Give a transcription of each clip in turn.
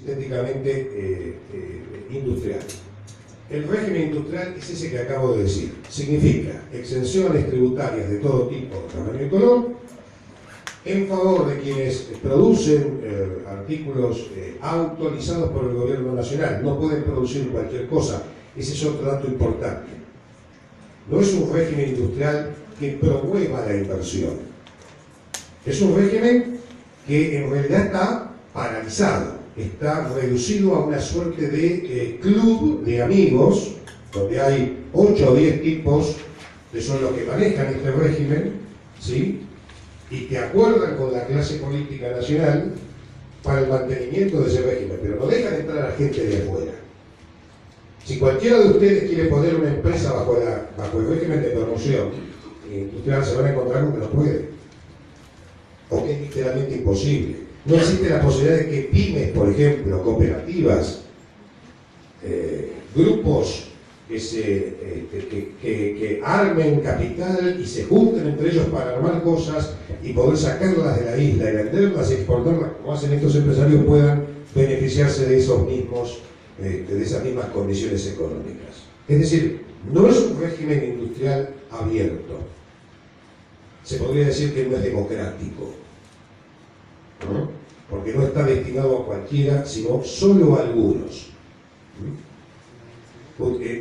sintéticamente industrial. El régimen industrial es ese que acabo de decir. Significa exenciones tributarias de todo tipo, tamaño y color, en favor de quienes producen artículos autorizados por el gobierno nacional. No pueden producir cualquier cosa. Ese es otro dato importante. No es un régimen industrial que promueva la inversión. Es un régimen que en realidad está paralizado, está reducido a una suerte de club de amigos, donde hay 8 o 10 tipos que son los que manejan este régimen, ¿sí? Y que acuerdan con la clase política nacional para el mantenimiento de ese régimen, pero no dejan entrar a gente de afuera. Si cualquiera de ustedes quiere poner una empresa bajo el régimen de promoción industrial, se van a encontrar con que no puede, o que es literalmente imposible. No existe la posibilidad de que pymes, por ejemplo, cooperativas, grupos que armen capital y se junten entre ellos para armar cosas y poder sacarlas de la isla y venderlas y exportarlas, como hacen estos empresarios, puedan beneficiarse de esos mismos, de esas mismas condiciones económicas. Es decir, no es un régimen industrial abierto. Se podría decir que no es democrático, ¿no? Porque no está destinado a cualquiera, sino solo a algunos.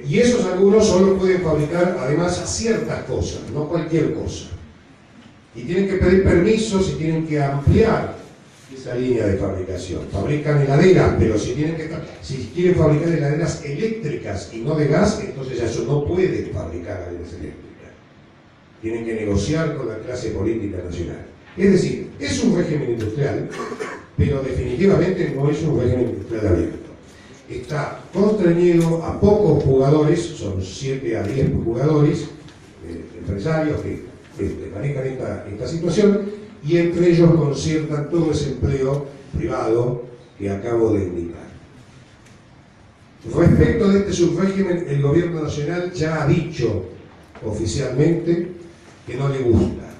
Y esos algunos solo pueden fabricar, además, ciertas cosas, no cualquier cosa. Y tienen que pedir permisos y tienen que ampliar esa línea de fabricación. Fabrican heladeras, pero si quieren fabricar heladeras eléctricas y no de gas, entonces eso no pueden fabricar heladeras eléctricas. Tienen que negociar con la clase política nacional. Es decir, es un régimen industrial, pero definitivamente no es un régimen industrial abierto. Está constreñido a pocos jugadores, son 7 a 10 jugadores, empresarios que manejan esta situación, y entre ellos conciertan todo ese empleo privado que acabo de indicar. Respecto de este subrégimen, el gobierno nacional ya ha dicho oficialmente que no le gusta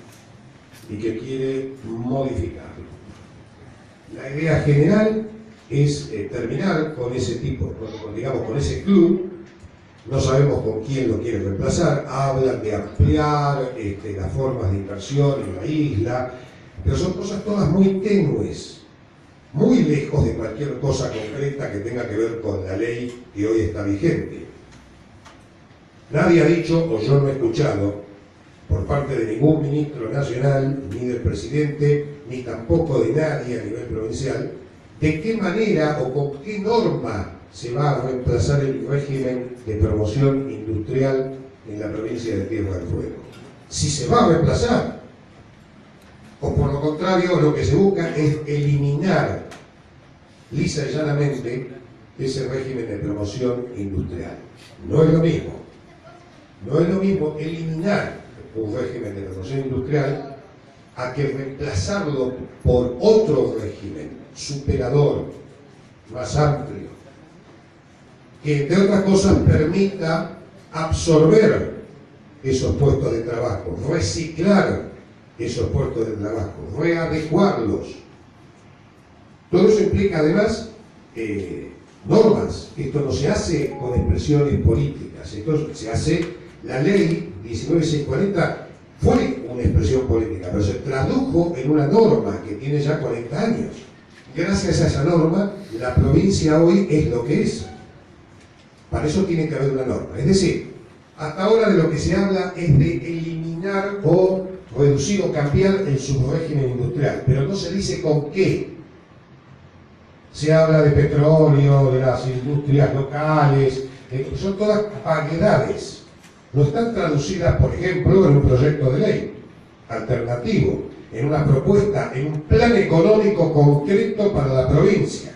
y que quiere modificarlo. La idea general es terminar con ese tipo, con ese club. No sabemos con quién lo quiere reemplazar. Hablan de ampliar las formas de inversión en la isla, pero son cosas todas muy tenues, muy lejos de cualquier cosa concreta que tenga que ver con la ley que hoy está vigente. Nadie ha dicho, o yo no he escuchado, por parte de ningún ministro nacional, ni del presidente, ni tampoco de nadie a nivel provincial, de qué manera o con qué norma se va a reemplazar el régimen de promoción industrial en la provincia de Tierra del Fuego. Si se va a reemplazar, o por lo contrario, lo que se busca es eliminar lisa y llanamente ese régimen de promoción industrial. No es lo mismo. No es lo mismo eliminar un régimen de promoción industrial a que reemplazarlo por otro régimen superador, más amplio, que entre otras cosas permita absorber esos puestos de trabajo, reciclar esos puestos de trabajo, readecuarlos. Todo eso implica además normas. Esto no se hace con expresiones políticas, esto se hace. La ley 19640 fue una expresión política, pero se tradujo en una norma que tiene ya 40 años. Gracias a esa norma, la provincia hoy es lo que es. Para eso tiene que haber una norma. Es decir, hasta ahora de lo que se habla es de eliminar o reducir o cambiar el subrégimen industrial, pero no se dice con qué. Se habla de petróleo, de las industrias locales, son todas vaguedades. No están traducidas, por ejemplo, en un proyecto de ley alternativo, en una propuesta, en un plan económico concreto para la provincia.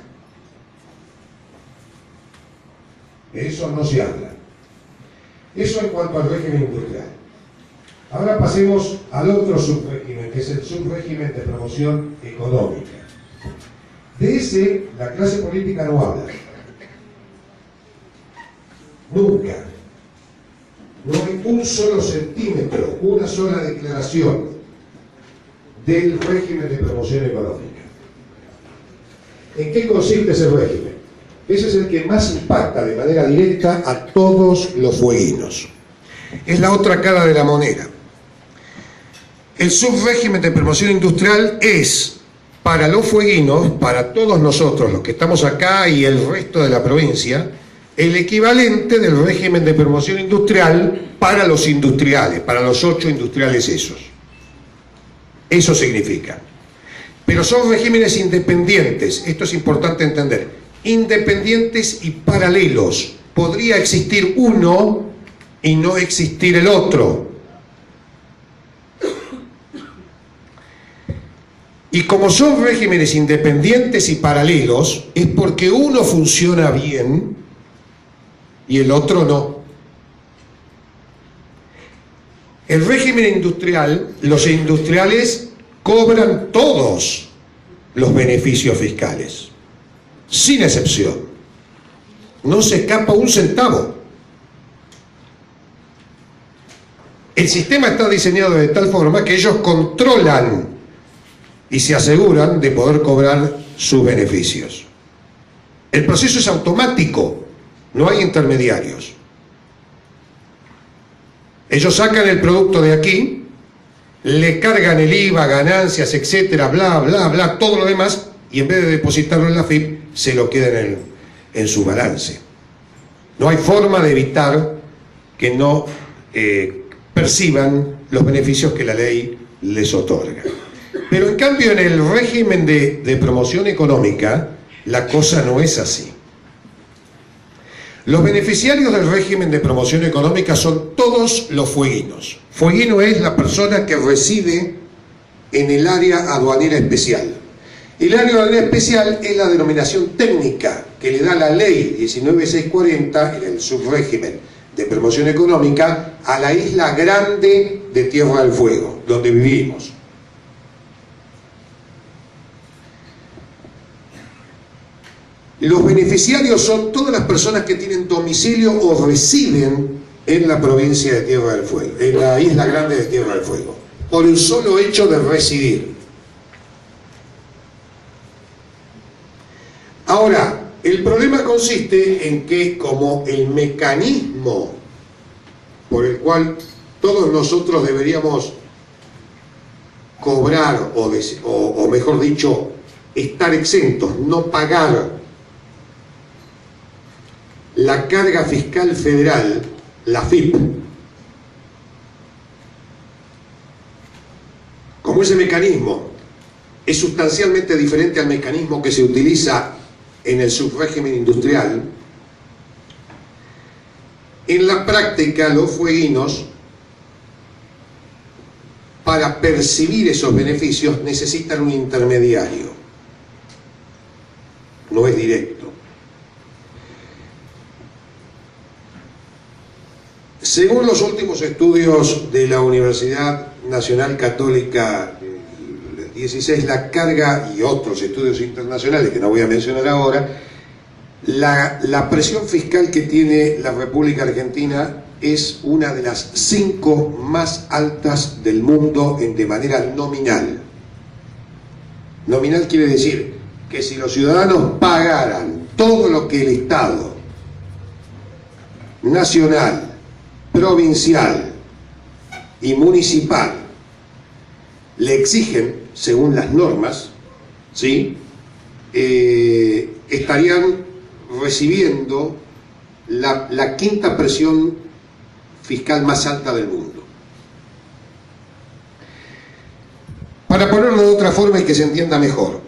De eso no se habla. Eso en cuanto al régimen industrial. Ahora pasemos al otro subrégimen, que es el subrégimen de promoción económica. De ese, la clase política no habla. Nunca. No hay un solo centímetro, una sola declaración del régimen de promoción económica. ¿En qué consiste ese régimen? Ese es el que más impacta de manera directa a todos los fueguinos. Es la otra cara de la moneda. El subrégimen de promoción industrial es, para los fueguinos, para todos nosotros, los que estamos acá y el resto de la provincia, el equivalente del régimen de promoción industrial para los industriales, para los 8 industriales esos. Eso significa. Pero son regímenes independientes, esto es importante entender, independientes y paralelos. Podría existir uno y no existir el otro. Y como son regímenes independientes y paralelos, es porque uno funciona bien y el otro no. El régimen industrial, los industriales cobran todos los beneficios fiscales, sin excepción. No se escapa un centavo. El sistema está diseñado de tal forma que ellos controlan y se aseguran de poder cobrar sus beneficios. El proceso es automático, no hay intermediarios. Ellos sacan el producto de aquí, le cargan el IVA, ganancias, etcétera, bla, bla, bla, todo lo demás, y en vez de depositarlo en la FIP, se lo quedan en su balance. No hay forma de evitar que no perciban los beneficios que la ley les otorga. Pero en cambio en el régimen de promoción económica la cosa no es así. Los beneficiarios del régimen de promoción económica son todos los fueguinos. Fueguino es la persona que reside en el área aduanera especial. El área aduanera especial es la denominación técnica que le da la ley 19640 en el subrégimen de promoción económica a la isla grande de Tierra del Fuego, donde vivimos. Los beneficiarios son todas las personas que tienen domicilio o residen en la provincia de Tierra del Fuego, en la isla grande de Tierra del Fuego, por el solo hecho de residir. Ahora, el problema consiste en que como el mecanismo por el cual todos nosotros deberíamos cobrar o mejor dicho, estar exentos, no pagar la carga fiscal federal, la FIP, como ese mecanismo es sustancialmente diferente al mecanismo que se utiliza en el subrégimen industrial, en la práctica los fueguinos, para percibir esos beneficios, necesitan un intermediario. No es directo. Según los últimos estudios de la Universidad Nacional Católica 16, la carga, y otros estudios internacionales que no voy a mencionar ahora, la presión fiscal que tiene la República Argentina es una de las 5 más altas del mundo de manera nominal. Nominal quiere decir que si los ciudadanos pagaran todo lo que el Estado nacional, provincial y municipal le exigen según las normas, ¿sí? Estarían recibiendo la 5ª presión fiscal más alta del mundo. Para ponerlo de otra forma y que se entienda mejor,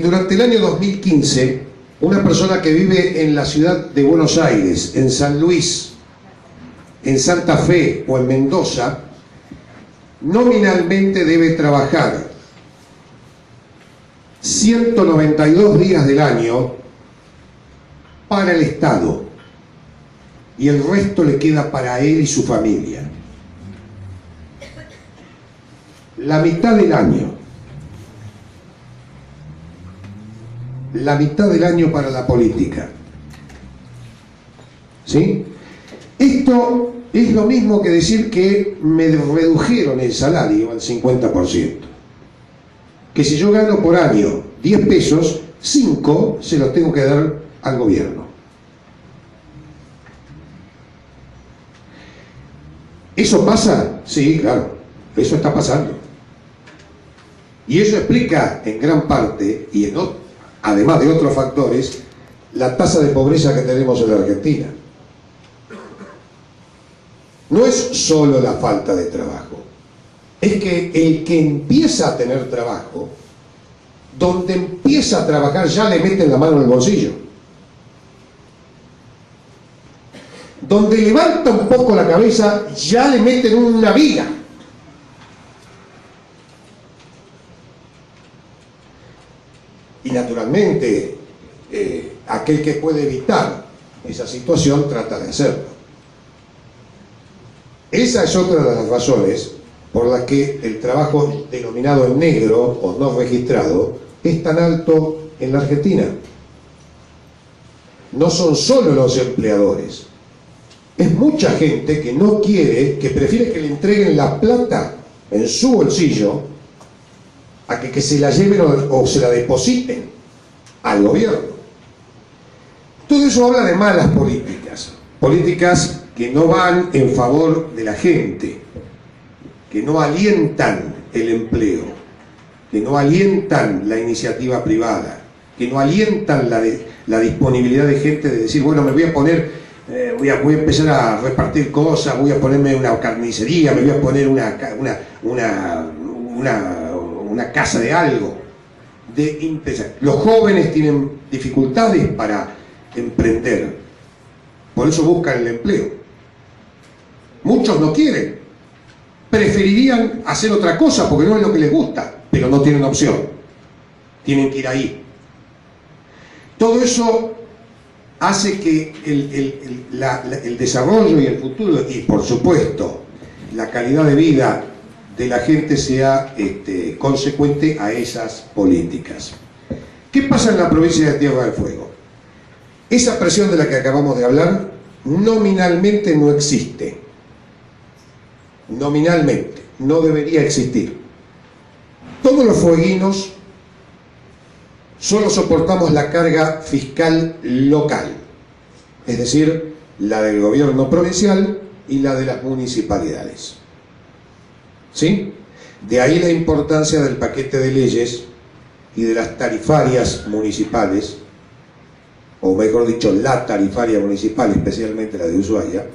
durante el año 2015, una persona que vive en la ciudad de Buenos Aires, en San Luis, en Santa Fe o en Mendoza, nominalmente debe trabajar 192 días del año para el Estado y el resto le queda para él y su familia. La mitad del año. La mitad del año para la política. ¿Sí? Esto es lo mismo que decir que me redujeron el salario al 50%. Que si yo gano por año 10 pesos, 5 se los tengo que dar al gobierno. ¿Eso pasa? Sí, claro, eso está pasando. Y eso explica en gran parte, y además de otros factores, la tasa de pobreza que tenemos en la Argentina. No es solo la falta de trabajo, es que el que empieza a tener trabajo, donde empieza a trabajar ya le meten la mano en el bolsillo. Donde levanta un poco la cabeza ya le meten una viga. Y naturalmente aquel que puede evitar esa situación trata de hacerlo. Esa es otra de las razones por las que el trabajo denominado en negro o no registrado es tan alto en la Argentina. No son solo los empleadores, es mucha gente que no quiere, que prefiere que le entreguen la plata en su bolsillo a que se la lleven o se la depositen al gobierno. Todo eso habla de malas políticas, políticas que no van en favor de la gente, que no alientan el empleo, que no alientan la iniciativa privada, que no alientan la disponibilidad de gente de decir, bueno, me voy a poner, voy a empezar a repartir cosas, voy a ponerme una carnicería, me voy a poner una casa de algo. Los jóvenes tienen dificultades para emprender, por eso buscan el empleo. Muchos no quieren, preferirían hacer otra cosa porque no es lo que les gusta, pero no tienen opción, tienen que ir ahí. Todo eso hace que el desarrollo y el futuro, y por supuesto la calidad de vida de la gente sea consecuente a esas políticas. ¿Qué pasa en la provincia de Tierra del Fuego? Esa presión de la que acabamos de hablar nominalmente no existe. Nominalmente, no debería existir. Todos los fueguinos solo soportamos la carga fiscal local, es decir, la del gobierno provincial y la de las municipalidades. ¿Sí? De ahí la importancia del paquete de leyes y de las tarifarias municipales, o mejor dicho, la tarifaria municipal, especialmente la de Ushuaia,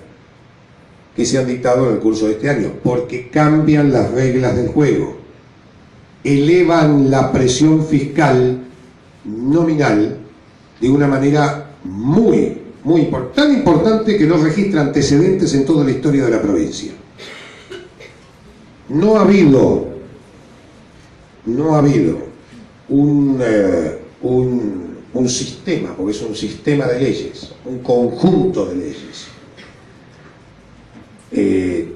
que se han dictado en el curso de este año, porque cambian las reglas del juego, elevan la presión fiscal nominal de una manera tan importante que no registra antecedentes en toda la historia de la provincia. No ha habido un sistema, porque es un sistema de leyes, un conjunto de leyes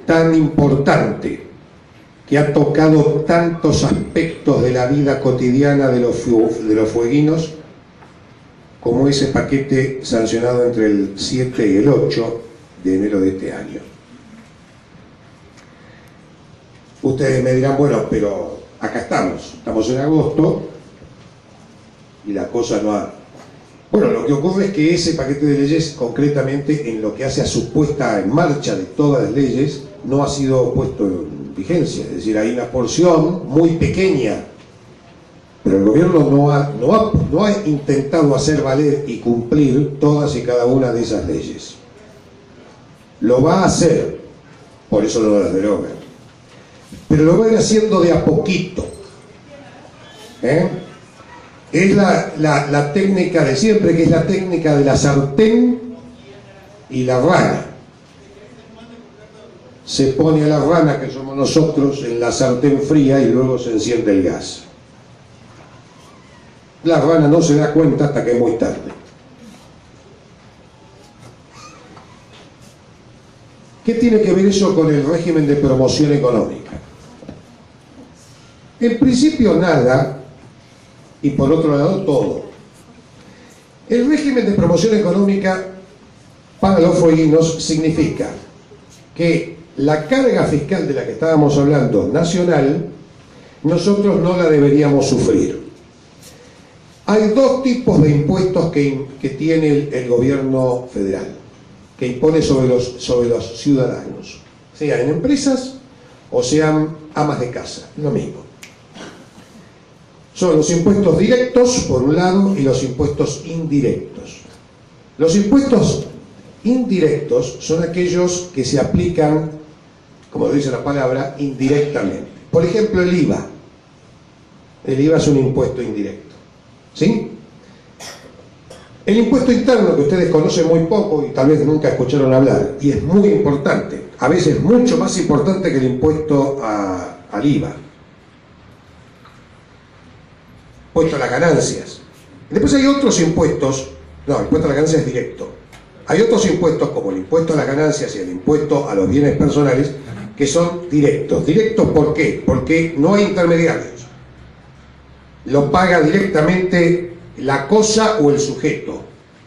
tan importante, que ha tocado tantos aspectos de la vida cotidiana de los fueguinos, como ese paquete sancionado entre el 7 y el 8 de enero de este año. Ustedes me dirán, bueno, pero acá estamos en agosto y la cosa no ha... Bueno, lo que ocurre es que ese paquete de leyes, concretamente en lo que hace a su puesta en marcha de todas las leyes, no ha sido puesto en vigencia. Es decir, hay una porción muy pequeña, pero el gobierno no ha intentado hacer valer y cumplir todas y cada una de esas leyes. Lo va a hacer, por eso no las deroga, pero lo va a ir haciendo de a poquito. Es la técnica de siempre, que es la técnica de la sartén y la rana. Se pone a la rana, que somos nosotros, en la sartén fría y luego se enciende el gas. La rana no se da cuenta hasta que es muy tarde. ¿Qué tiene que ver eso con el régimen de promoción económica? En principio nada, y por otro lado todo. El régimen de promoción económica para los fueguinos significa que la carga fiscal de la que estábamos hablando, nacional, nosotros no la deberíamos sufrir. Hay dos tipos de impuestos que tiene el gobierno federal, que impone sobre los ciudadanos, sean en empresas o sean amas de casa, lo mismo. Son los impuestos directos, por un lado, y los impuestos indirectos. Los impuestos indirectos son aquellos que se aplican, como dice la palabra, indirectamente. Por ejemplo, el IVA. El IVA es un impuesto indirecto, ¿sí? El impuesto interno, que ustedes conocen muy poco y tal vez nunca escucharon hablar, y es muy importante, a veces mucho más importante que el impuesto al IVA. Impuesto a las ganancias. Y después hay otros impuestos, no, el impuesto a las ganancias es directo. Hay otros impuestos, como el impuesto a las ganancias y el impuesto a los bienes personales, que son directos. ¿Directos por qué? Porque no hay intermediarios. Lo paga directamente la cosa o el sujeto,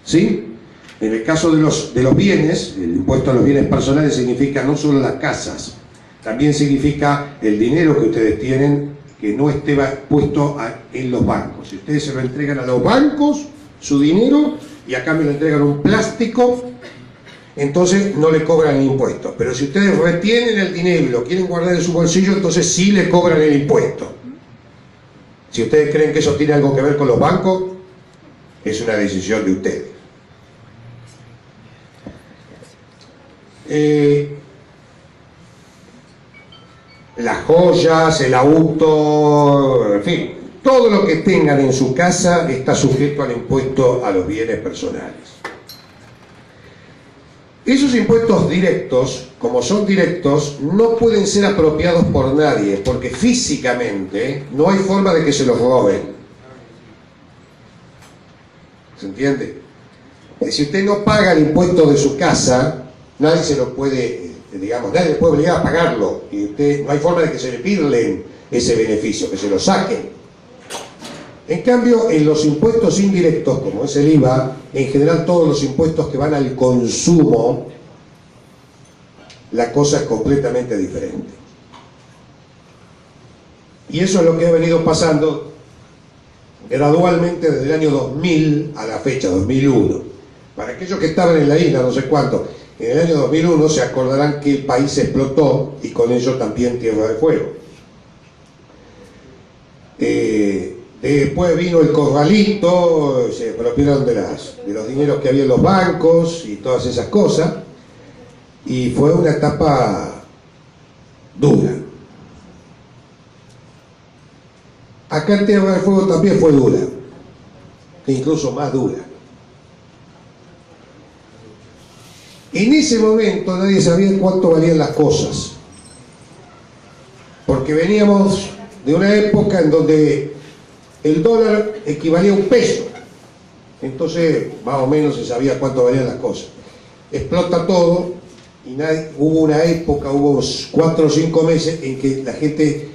¿sí? En el caso de los bienes, el impuesto a los bienes personales significa no solo las casas, también significa el dinero que ustedes tienen que no esté puesto en los bancos. Si ustedes se lo entregan a los bancos, su dinero, y a cambio le entregan un plástico, entonces no le cobran el impuesto. Pero si ustedes retienen el dinero y lo quieren guardar en su bolsillo, entonces sí le cobran el impuesto. Si ustedes creen que eso tiene algo que ver con los bancos, es una decisión de ustedes. Las joyas, el auto, en fin, todo lo que tengan en su casa está sujeto al impuesto a los bienes personales. Esos impuestos directos, como son directos, no pueden ser apropiados por nadie, porque físicamente no hay forma de que se los roben. ¿Se entiende? Si usted no paga el impuesto de su casa, nadie se lo puede, digamos, nadie le puede obligar a pagarlo, y usted, no hay forma de que se le pirlen ese beneficio, que se lo saquen. En cambio, en los impuestos indirectos, como es el IVA, en general todos los impuestos que van al consumo, la cosa es completamente diferente. Y eso es lo que ha venido pasando gradualmente desde el año 2000 a la fecha, 2001. Para aquellos que estaban en la isla, no sé cuánto, en el año 2001 se acordarán que el país explotó y con ello también Tierra del Fuego. Después vino el corralito, se apropiaron de los dineros que había en los bancos y todas esas cosas, y fue una etapa dura. Acá en Tierra del Fuego también fue dura, e incluso más dura. En ese momento nadie sabía cuánto valían las cosas, porque veníamos de una época en donde el dólar equivalía a un peso, entonces más o menos se sabía cuánto valían las cosas. Explota todo y hubo una época, hubo 4 o 5 meses en que la gente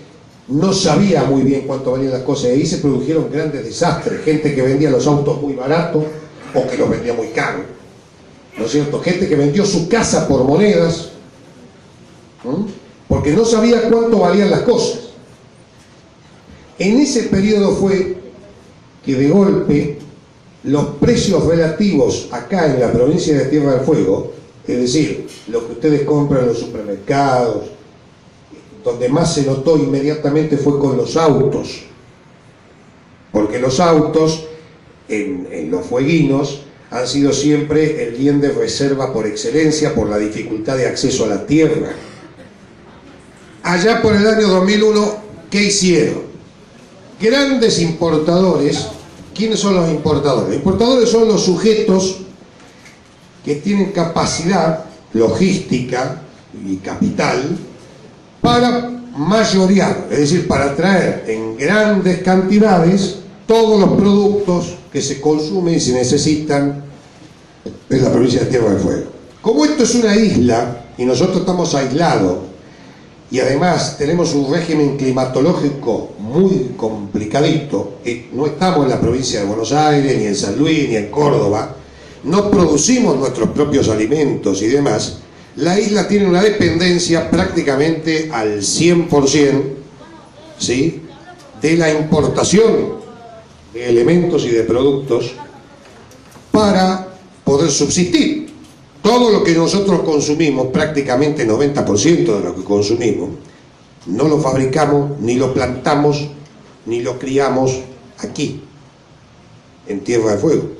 no sabía muy bien cuánto valían las cosas, y ahí se produjeron grandes desastres, gente que vendía los autos muy baratos o que los vendía muy caros, ¿no es cierto? Gente que vendió su casa por monedas, porque no sabía cuánto valían las cosas. En ese periodo fue que de golpe los precios relativos acá en la provincia de Tierra del Fuego, es decir, lo que ustedes compran en los supermercados, donde más se notó inmediatamente fue con los autos, porque los autos en los fueguinos han sido siempre el bien de reserva por excelencia por la dificultad de acceso a la tierra. Allá por el año 2001, ¿qué hicieron? Grandes importadores. ¿Quiénes son los importadores? Los importadores son los sujetos que tienen capacidad logística y capital para mayorear, es decir, para traer en grandes cantidades todos los productos que se consumen y se necesitan en la provincia de Tierra del Fuego. Como esto es una isla y nosotros estamos aislados, y además tenemos un régimen climatológico muy complicadito, no estamos en la provincia de Buenos Aires, ni en San Luis, ni en Córdoba, no producimos nuestros propios alimentos y demás, la isla tiene una dependencia prácticamente al 100%, ¿sí?, de la importación de elementos y de productos para poder subsistir. Todo lo que nosotros consumimos, prácticamente 90% de lo que consumimos, no lo fabricamos, ni lo plantamos, ni lo criamos aquí, en Tierra del Fuego.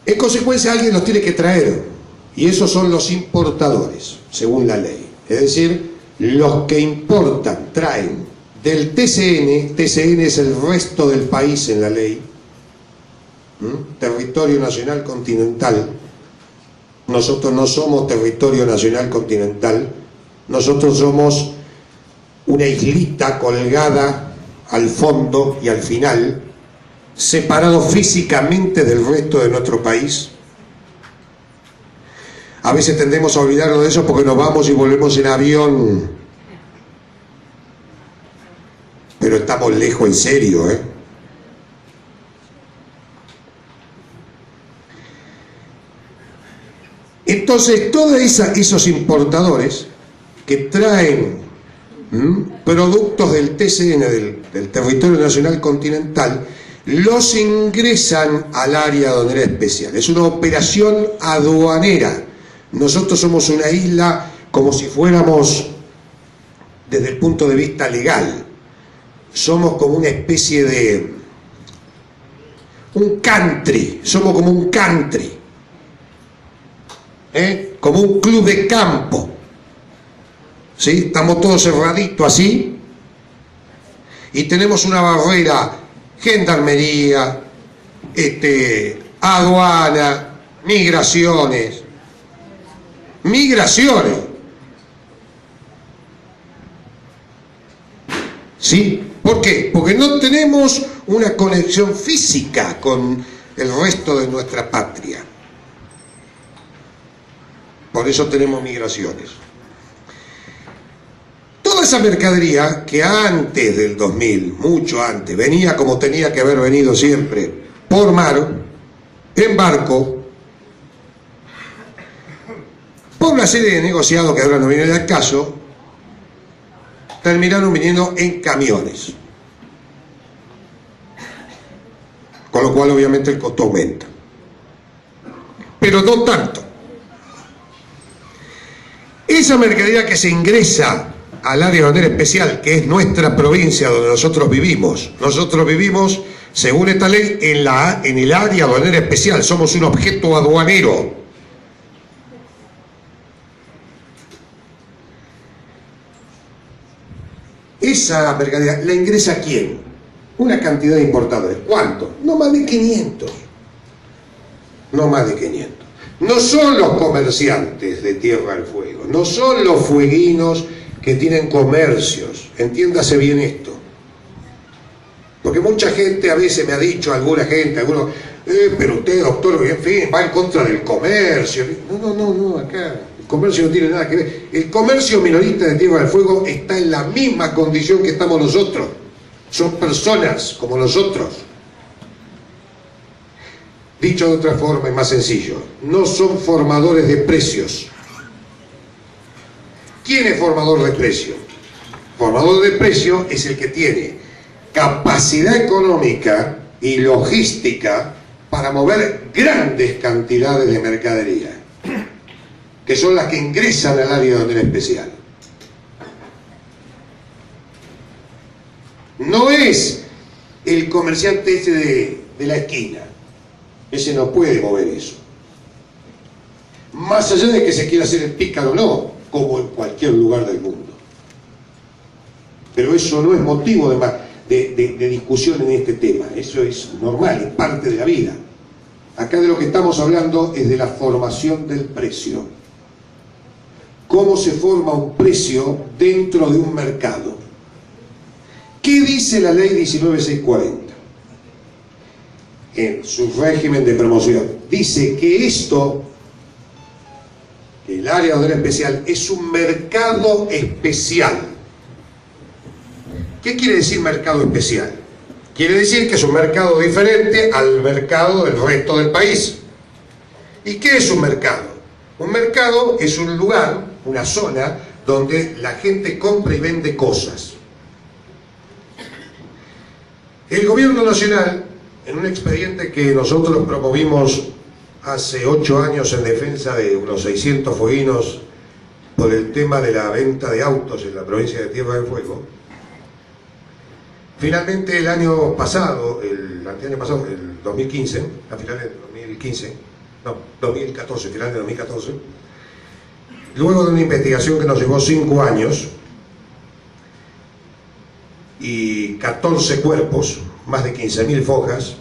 En consecuencia, alguien los tiene que traer, y esos son los importadores, según la ley. Es decir, los que importan, traen del TCN. TCN es el resto del país en la ley, territorio nacional continental. Nosotros no somos territorio nacional continental, nosotros somos una islita colgada al fondo y al final, separado físicamente del resto de nuestro país. A veces tendemos a olvidarnos de eso porque nos vamos y volvemos en avión, pero estamos lejos en serio, ¿eh? Entonces, todos esos importadores que traen productos del TCN, del territorio nacional continental, los ingresan al área aduanera especial. Es una operación aduanera. Nosotros somos una isla como si fuéramos, desde el punto de vista legal, somos como una especie de un country, somos como un country, como un club de campo, ¿sí? Estamos todos cerraditos así y tenemos una barrera, gendarmería, aduana, migraciones. ¿Sí? ¿Por qué? Porque no tenemos una conexión física con el resto de nuestra patria. Por eso tenemos migraciones. Toda esa mercadería que antes del 2000, mucho antes, venía como tenía que haber venido siempre, por mar, en barco, por una serie de negociados que ahora no vienen al caso, terminaron viniendo en camiones. Con lo cual obviamente el costo aumenta. Pero no tanto. Esa mercadería que se ingresa al área aduanera especial, que es nuestra provincia donde nosotros vivimos, según esta ley, en el área aduanera especial, somos un objeto aduanero. Esa mercadería la ingresa ¿quién? Una cantidad de importadores. ¿Cuánto? No más de 500. No más de 500. No son los comerciantes de Tierra del Fuego, no son los fueguinos que tienen comercios. Entiéndase bien esto. Porque mucha gente a veces me ha dicho, algunos, pero usted, doctor, en fin, va en contra del comercio. No, acá el comercio no tiene nada que ver. El comercio minorista de Tierra del Fuego está en la misma condición que estamos nosotros. Son personas como nosotros. Dicho de otra forma y más sencillo, no son formadores de precios. ¿Quién es formador de precio? Formador de precio es el que tiene capacidad económica y logística para mover grandes cantidades de mercadería, que son las que ingresan al área aduanera especial. No es el comerciante ese de la esquina. Ese no puede mover eso. Más allá de que se quiera hacer el pícaro, no, como en cualquier lugar del mundo. Pero eso no es motivo de discusión en este tema. Eso es normal, es parte de la vida. Acá de lo que estamos hablando es de la formación del precio. ¿Cómo se forma un precio dentro de un mercado? ¿Qué dice la ley 19640? En su régimen de promoción. Dice que el área aduanera especial, es un mercado especial. ¿Qué quiere decir mercado especial? Quiere decir que es un mercado diferente al mercado del resto del país. ¿Y qué es un mercado? Un mercado es un lugar, una zona, donde la gente compra y vende cosas. El Gobierno Nacional, en un expediente que nosotros promovimos hace 8 años en defensa de unos 600 fueguinos por el tema de la venta de autos en la provincia de Tierra del Fuego, finalmente el año pasado, el 2015, a finales de 2015, no, 2014, finales de 2014, luego de una investigación que nos llevó 5 años y 14 cuerpos, más de 15.000 fojas,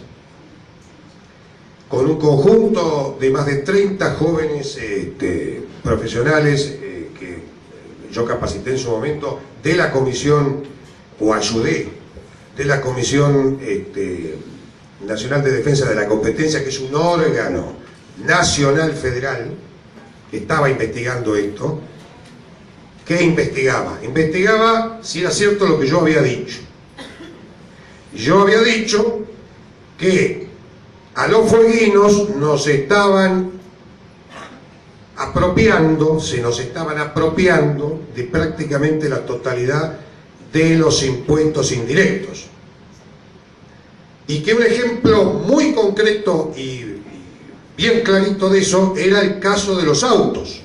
con un conjunto de más de 30 jóvenes profesionales que yo capacité en su momento de la comisión, o ayudé, de la Comisión Nacional de Defensa de la Competencia, que es un órgano nacional federal que estaba investigando esto. ¿Qué investigaba? Investigaba si era cierto lo que yo había dicho. Yo había dicho que a los fueguinos nos estaban apropiando, se nos estaban apropiando de prácticamente la totalidad de los impuestos indirectos. Y que un ejemplo muy concreto y bien clarito de eso era el caso de los autos,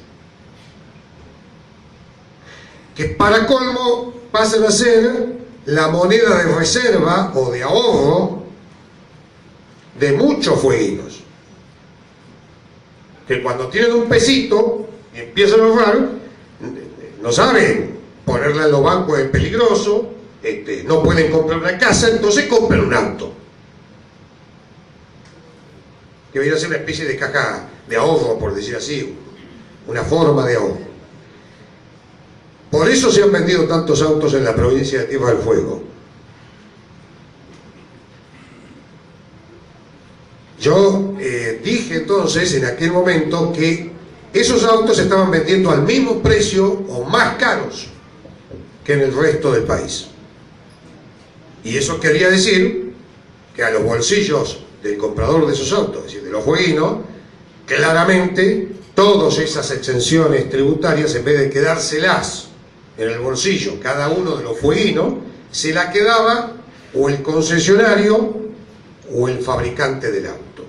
que para colmo pasan a ser la moneda de reserva o de ahorro de muchos fueguinos, que cuando tienen un pesito y empiezan a ahorrar, no saben ponerla en los bancos, es peligroso, no pueden comprar una casa, entonces compran un auto, que viene a ser una especie de caja de ahorro, por decir así, una forma de ahorro. Por eso se han vendido tantos autos en la provincia de Tierra del Fuego. Yo dije entonces, en aquel momento, que esos autos se estaban vendiendo al mismo precio o más caros que en el resto del país. Y eso quería decir que a los bolsillos del comprador de esos autos, es decir, de los fueguinos, claramente todas esas exenciones tributarias, en vez de quedárselas en el bolsillo cada uno de los fueguinos, se la quedaba o el concesionario o el fabricante del auto.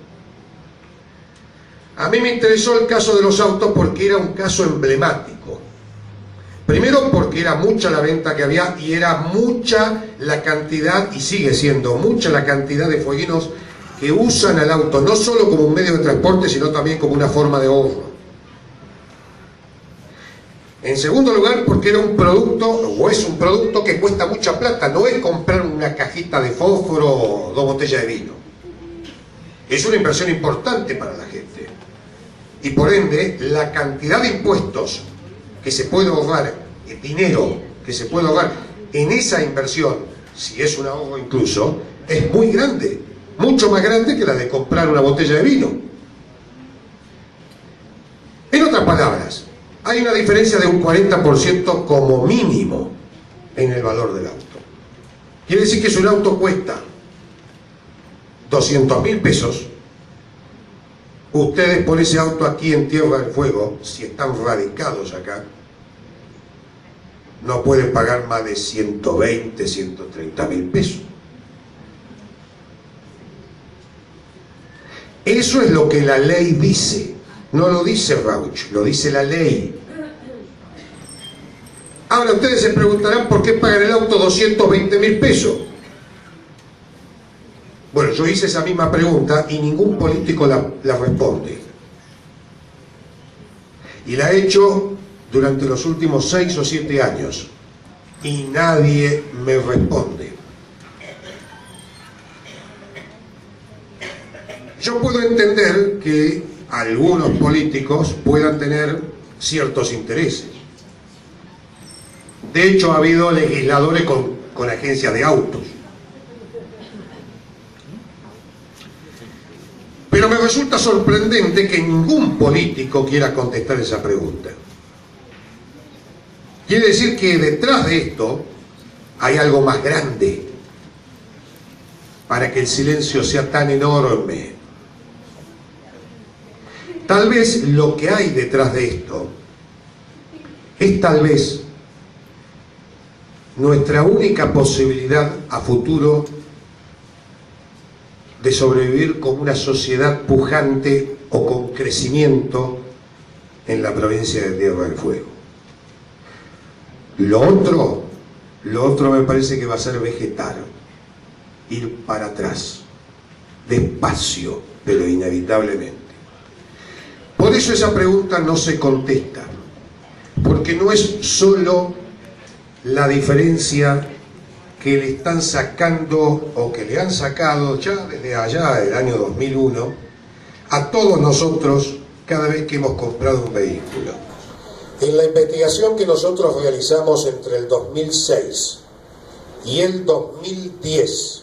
A mí me interesó el caso de los autos porque era un caso emblemático. Primero porque era mucha la venta que había y era mucha la cantidad, y sigue siendo mucha la cantidad de fueguinos que usan al auto, no solo como un medio de transporte, sino también como una forma de ahorro. En segundo lugar, porque era un producto, o es un producto que cuesta mucha plata, no es comprar una cajita de fósforo o 2 botellas de vino. Es una inversión importante para la gente. Y por ende, la cantidad de impuestos que se puede ahorrar, el dinero que se puede ahorrar en esa inversión, si es un ahorro incluso, es muy grande, mucho más grande que la de comprar una botella de vino. En otras palabras, hay una diferencia de un 40% como mínimo en el valor del auto. Quiere decir que si un auto cuesta 200.000 pesos, ustedes por ese auto aquí en Tierra del Fuego, si están radicados acá, no pueden pagar más de 120, 130.000 pesos. Eso es lo que la ley dice. No lo dice Rauch, lo dice la ley. Ahora ustedes se preguntarán por qué pagan el auto 220.000 pesos. Bueno, yo hice esa misma pregunta y ningún político la responde. Y la he hecho durante los últimos 6 o 7 años y nadie me responde. Yo puedo entender que algunos políticos puedan tener ciertos intereses. De hecho, ha habido legisladores con agencias de autos. Pero me resulta sorprendente que ningún político quiera contestar esa pregunta. Quiere decir que detrás de esto hay algo más grande para que el silencio sea tan enorme. Tal vez lo que hay detrás de esto es tal vez nuestra única posibilidad a futuro de sobrevivir como una sociedad pujante o con crecimiento en la provincia de Tierra del Fuego. Lo otro me parece que va a ser vegetar, ir para atrás, despacio, pero inevitablemente. Por eso esa pregunta no se contesta, porque no es solo la diferencia que le están sacando o que le han sacado ya desde allá del año 2001 a todos nosotros cada vez que hemos comprado un vehículo. En la investigación que nosotros realizamos entre el 2006 y el 2010,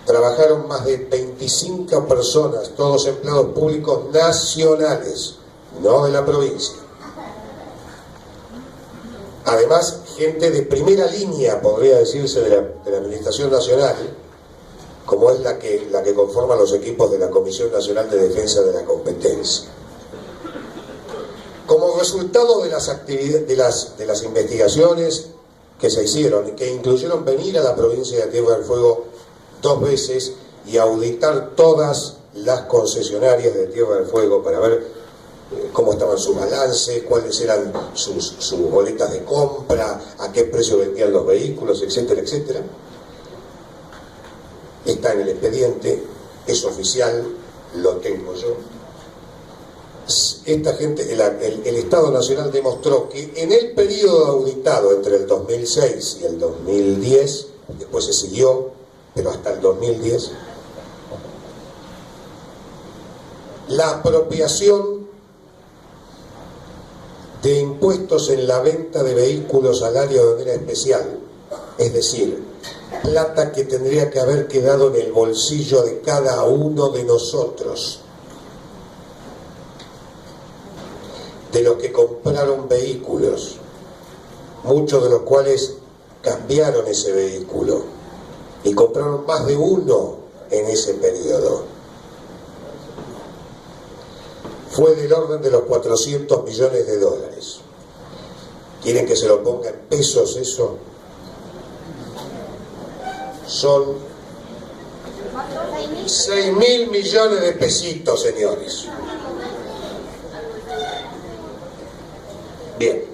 trabajaron más de 25 personas, todos empleados públicos nacionales, no de la provincia. Además, gente de primera línea, podría decirse, de la Administración Nacional, como es la que conforma los equipos de la Comisión Nacional de Defensa de la Competencia. Como resultado de las actividades, de las investigaciones que se hicieron y que incluyeron venir a la provincia de Tierra del Fuego 2 veces y auditar todas las concesionarias de Tierra del Fuego para ver cómo estaban sus balances, cuáles eran sus boletas de compra, a qué precio vendían los vehículos, etcétera, etcétera. Está en el expediente, es oficial, lo tengo yo. Esta gente, el Estado Nacional demostró que en el periodo auditado entre el 2006 y el 2010, después se siguió, pero hasta el 2010, la apropiación de impuestos en la venta de vehículos al área de manera especial, es decir, plata que tendría que haber quedado en el bolsillo de cada uno de nosotros, de los que compraron vehículos, muchos de los cuales cambiaron ese vehículo y compraron más de uno en ese periodo. Fue del orden de los 400 millones de dólares. ¿Quieren que se lo ponga en pesos eso? Son 6.000 millones de pesitos, señores. Bien.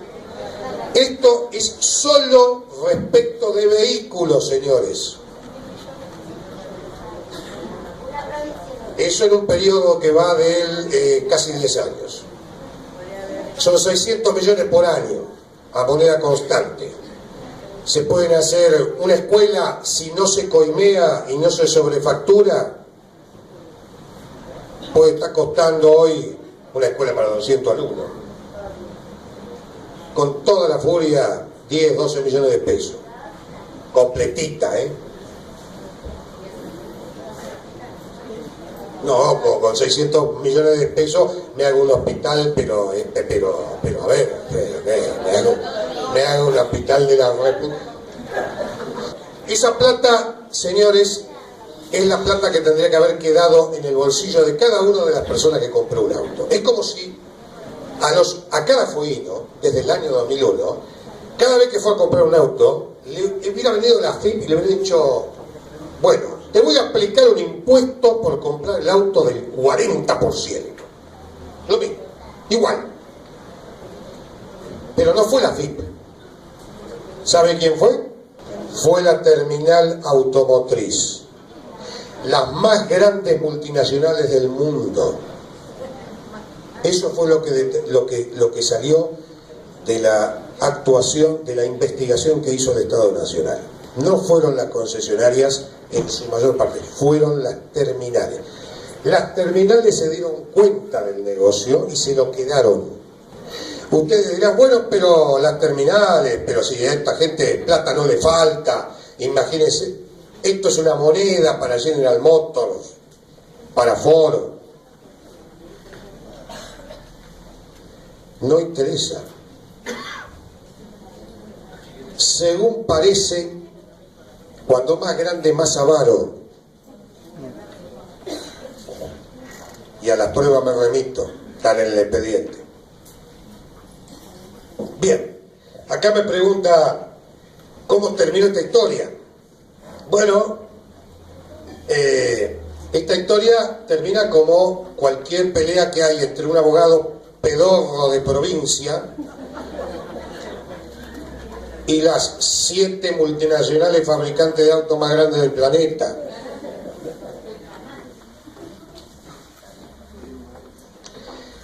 Esto es solo respecto de vehículos, señores. Eso en un periodo que va de casi 10 años. Son 600 millones por año, a moneda constante. Se pueden hacer una escuela, si no se coimea y no se sobrefactura, puede estar costando hoy una escuela para 200 alumnos. Con toda la furia, 10, 12 millones de pesos. Completita, ¿eh? No, con 600 millones de pesos me hago un hospital, pero a ver, me hago un hospital de la República. Esa plata, señores, es la plata que tendría que haber quedado en el bolsillo de cada una de las personas que compró un auto. Es como si a cada fueguino, desde el año 2001, cada vez que fue a comprar un auto, le hubiera venido la FIP y le hubiera dicho, bueno, te voy a aplicar un impuesto por comprar el auto del 40%. Lo mismo, igual. Pero no fue la FIP. ¿Sabe quién fue? Fue la terminal automotriz. Las más grandes multinacionales del mundo. Eso fue lo que salió de la actuación, de la investigación que hizo el Estado Nacional. No fueron las concesionarias en su mayor parte, fueron las terminales. Las terminales se dieron cuenta del negocio y se lo quedaron. Ustedes dirán, bueno, pero las terminales, pero si a esta gente plata no le falta, imagínense, esto es una moneda para General Motors, para Ford. No interesa. Según parece, cuando más grande, más avaro. Y a la prueba me remito, están en el expediente. Bien, acá me pregunta, ¿cómo terminó esta historia? Bueno, Esta historia termina como cualquier pelea que hay entre un abogado pedorro de provincia y las 7 multinacionales fabricantes de autos más grandes del planeta.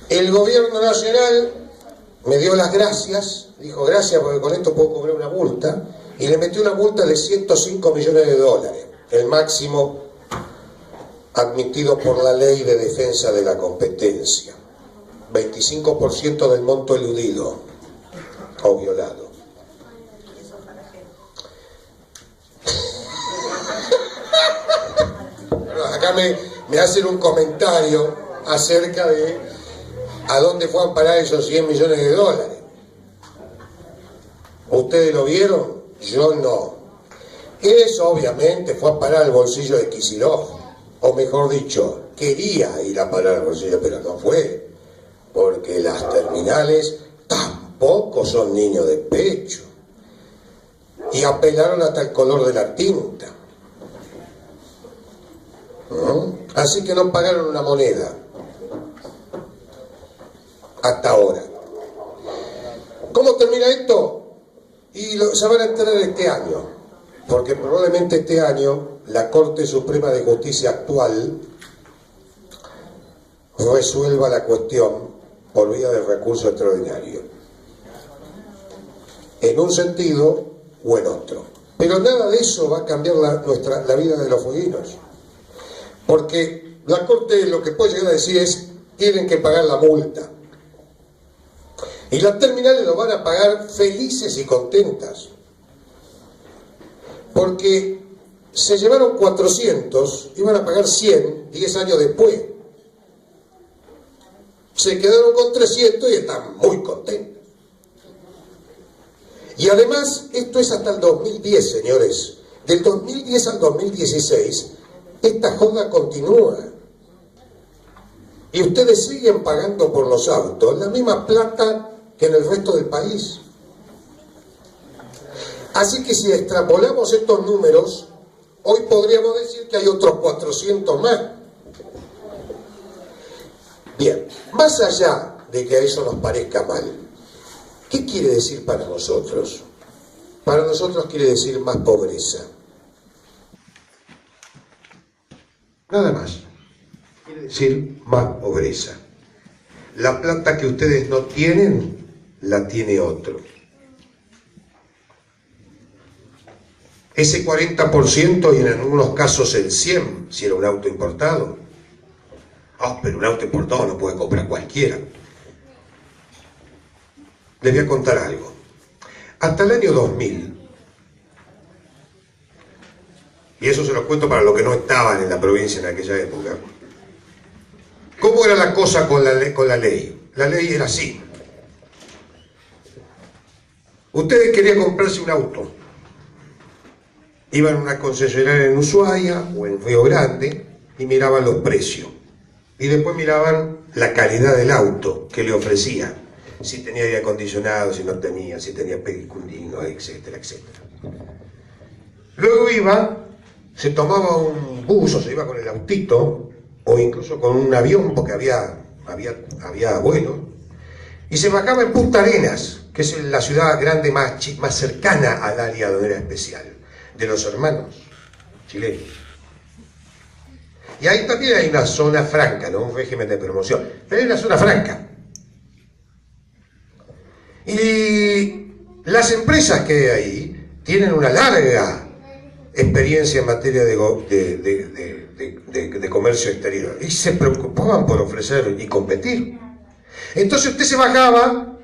El gobierno nacional me dio las gracias, dijo gracias porque con esto puedo cobrar una multa, y le metió una multa de 105 millones de dólares, el máximo admitido por la Ley de Defensa de la Competencia, 25% del monto eludido o violado. Bueno, acá me hacen un comentario acerca de a dónde fue a parar esos 100 millones de dólares. ¿Ustedes lo vieron? Yo no. Eso obviamente fue a parar al bolsillo de Kicillof, o mejor dicho, quería ir a parar al bolsillo, pero no fue, porque las terminales tampoco son niños de pecho, y apelaron hasta el color de la tinta. Así que no pagaron una moneda hasta ahora. ¿Cómo termina esto? Y se van a enterar este año, porque probablemente este año la Corte Suprema de Justicia actual resuelva la cuestión por vía de recurso extraordinario, en un sentido o en otro. Pero nada de eso va a cambiar la vida de los fueguinos, porque la Corte lo que puede llegar a decir es: tienen que pagar la multa. Y las terminales lo van a pagar felices y contentas, porque se llevaron 400 y van a pagar 100 10 años después. Se quedaron con 300 y están muy contentos. Y además, esto es hasta el 2010, señores. Del 2010 al 2016, esta joda continúa. Y ustedes siguen pagando por los autos la misma plata que en el resto del país. Así que si extrapolamos estos números, hoy podríamos decir que hay otros 400 más. Bien, más allá de que a eso nos parezca mal, ¿qué quiere decir para nosotros? Para nosotros quiere decir más pobreza. Nada más. Quiere decir más pobreza. La plata que ustedes no tienen, la tiene otro. Ese 40% y en algunos casos el 100%, si era un auto importado. Pero un auto importado no puede comprar cualquiera. Les voy a contar algo. Hasta el año 2000, y eso se los cuento para los que no estaban en la provincia en aquella época, ¿cómo era la cosa con la ley? La ley era así. Ustedes querían comprarse un auto. Iban a una concesionaria en Ushuaia o en Río Grande y miraban los precios. Y después miraban la calidad del auto que le ofrecía. Si tenía aire acondicionado, si no tenía, si tenía pedicundino, etcétera, etcétera. Luego iba, se tomaba un bus o se iba con el autito, o incluso con un avión, porque había vuelos, y se bajaba en Punta Arenas, que es la ciudad grande más cercana al área donde era especial, de los hermanos chilenos. Y ahí también hay una zona franca, no un régimen de promoción, pero hay una zona franca. Y las empresas que hay ahí tienen una larga experiencia en materia de comercio exterior y se preocupaban por ofrecer y competir. Entonces usted se bajaba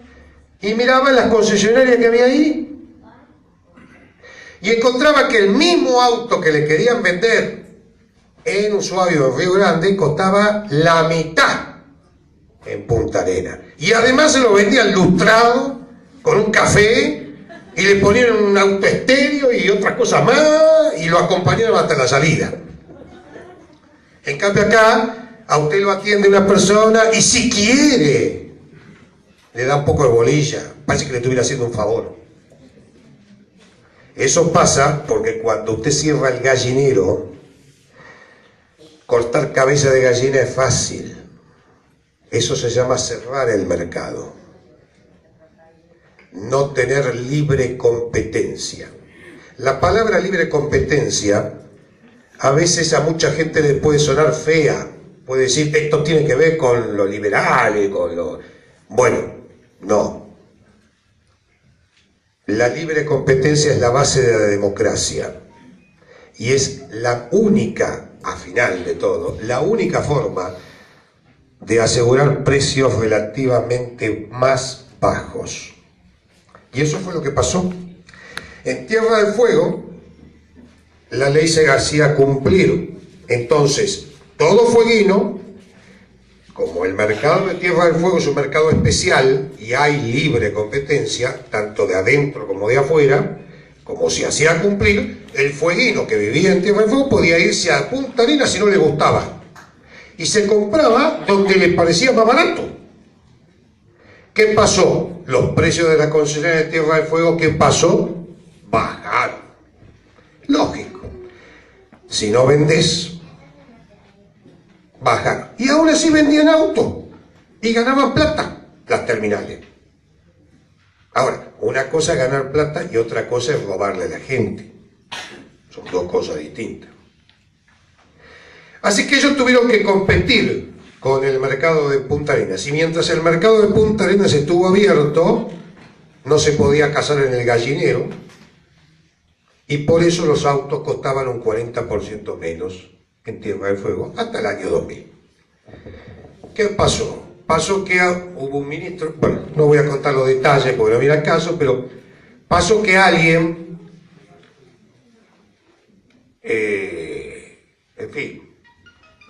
y miraba las concesionarias que había ahí y encontraba que el mismo auto que le querían vender en Ushuaia o en Río Grande costaba la mitad en Punta Arenas, y además se lo vendían lustrado con un café y le ponían un auto estéreo y otras cosas más y lo acompañaron hasta la salida. En cambio acá a usted lo atiende una persona y si quiere le da un poco de bolilla, parece que le estuviera haciendo un favor. Eso pasa porque cuando usted cierra el gallinero cortar cabeza de gallina es fácil. Eso se llama cerrar el mercado. No tener libre competencia. La palabra libre competencia a veces a mucha gente le puede sonar fea. Puede decir, esto tiene que ver con lo liberal y con lo... Bueno, no. La libre competencia es la base de la democracia. Y es la única, a final de todo, la única forma de asegurar precios relativamente más bajos. Y eso fue lo que pasó. En Tierra del Fuego, la ley se hacía cumplir. Entonces, todo fueguino, como el mercado de Tierra del Fuego es un mercado especial y hay libre competencia, tanto de adentro como de afuera, como se hacía cumplir, el fueguino que vivía en Tierra del Fuego podía irse a Punta Arenas si no le gustaba. Y se compraba donde le parecía más barato. ¿Qué pasó? Los precios de la concesionaria de Tierra del Fuego, ¿qué pasó? Bajaron. Lógico. Si no vendés, bajaron. Y ahora sí vendían autos y ganaban plata las terminales. Ahora, una cosa es ganar plata y otra cosa es robarle a la gente. Son dos cosas distintas. Así que ellos tuvieron que competir con el mercado de Punta Arenas. Y mientras el mercado de Punta Arenas estuvo abierto, no se podía cazar en el gallinero. Y por eso los autos costaban un 40% menos en Tierra del Fuego hasta el año 2000. ¿Qué pasó? Pasó que hubo un ministro, bueno, no voy a contar los detalles porque no viene al caso, pero pasó que alguien, en fin,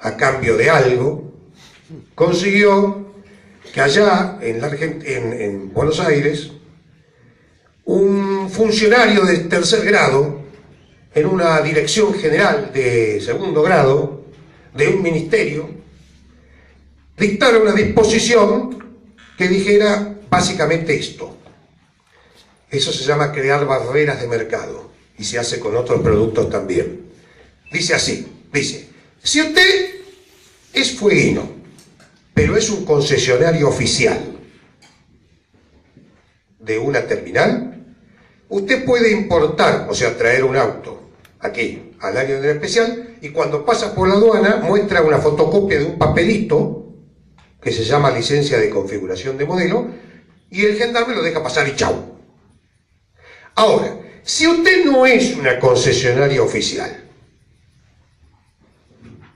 a cambio de algo, consiguió que allá en Buenos Aires, un funcionario de tercer grado, en una dirección general de segundo grado, de un ministerio, dictara una disposición que dijera básicamente esto. Eso se llama crear barreras de mercado y se hace con otros productos también. Dice así, dice, si usted es fueguino, pero es un concesionario oficial de una terminal, usted puede importar, o sea, traer un auto aquí al área de especial y cuando pasa por la aduana muestra una fotocopia de un papelito que se llama licencia de configuración de modelo, y el gendarme lo deja pasar y chau. Ahora, si usted no es una concesionaria oficial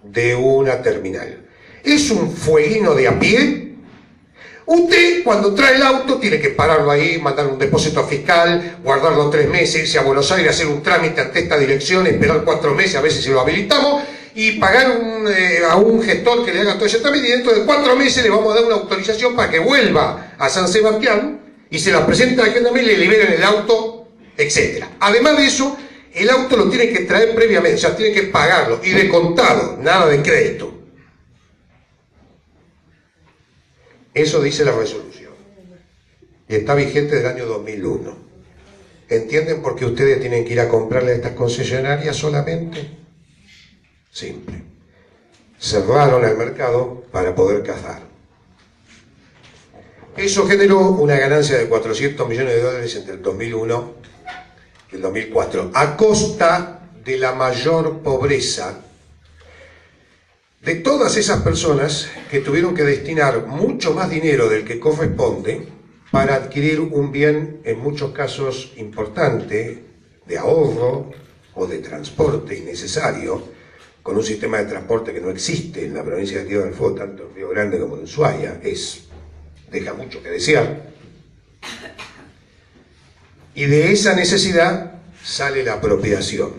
de una terminal, es un fueguino de a pie, usted cuando trae el auto tiene que pararlo ahí, mandar un depósito fiscal, guardarlo 3 meses, irse a Buenos Aires, hacer un trámite ante esta dirección, esperar 4 meses a ver si lo habilitamos, y pagar a un gestor que le haga todo ese trámite, y dentro de 4 meses le vamos a dar una autorización para que vuelva a San Sebastián y se la presenta a la gente y le liberen el auto, etc. Además de eso, el auto lo tiene que traer previamente, o sea, tiene que pagarlo, y de contado, nada de crédito. Eso dice la resolución. Y está vigente del año 2001. ¿Entienden por qué ustedes tienen que ir a comprarle a estas concesionarias solamente? Simple. Cerraron el mercado para poder cazar. Eso generó una ganancia de $400 millones entre el 2001 y el 2004, a costa de la mayor pobreza de todas esas personas que tuvieron que destinar mucho más dinero del que corresponde para adquirir un bien, en muchos casos importante, de ahorro o de transporte innecesario, con un sistema de transporte que no existe en la provincia de Tierra del Fuego, tanto en Río Grande como en Ushuaia, deja mucho que desear. Y de esa necesidad sale la apropiación.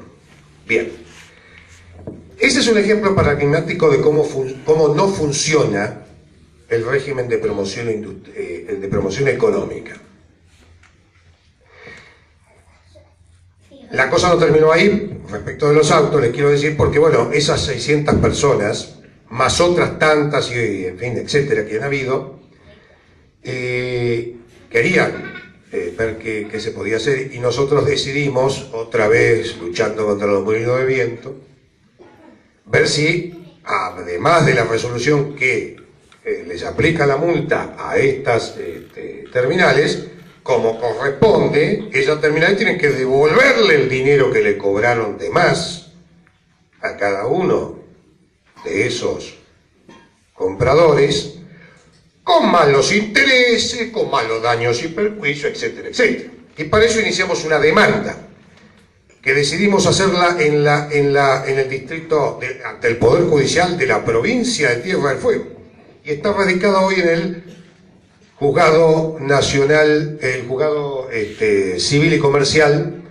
Bien, ese es un ejemplo paradigmático de cómo no funciona el régimen de promoción económica. La cosa no terminó ahí. Respecto de los autos, les quiero decir, porque bueno, esas 600 personas, más otras tantas, y en fin, etcétera, que han habido, querían ver qué se podía hacer, y nosotros decidimos, otra vez luchando contra los molinos de viento, ver si además de la resolución que les aplica la multa a estas terminales, como corresponde, esas terminales tienen que devolverle el dinero que le cobraron de más a cada uno de esos compradores, con malos intereses, con malos daños y perjuicios, etcétera, etcétera. Y para eso iniciamos una demanda que decidimos hacerla en el distrito, ante el Poder Judicial de la provincia de Tierra del Fuego. Y está radicada hoy en el Juzgado Nacional, el Juzgado Civil y Comercial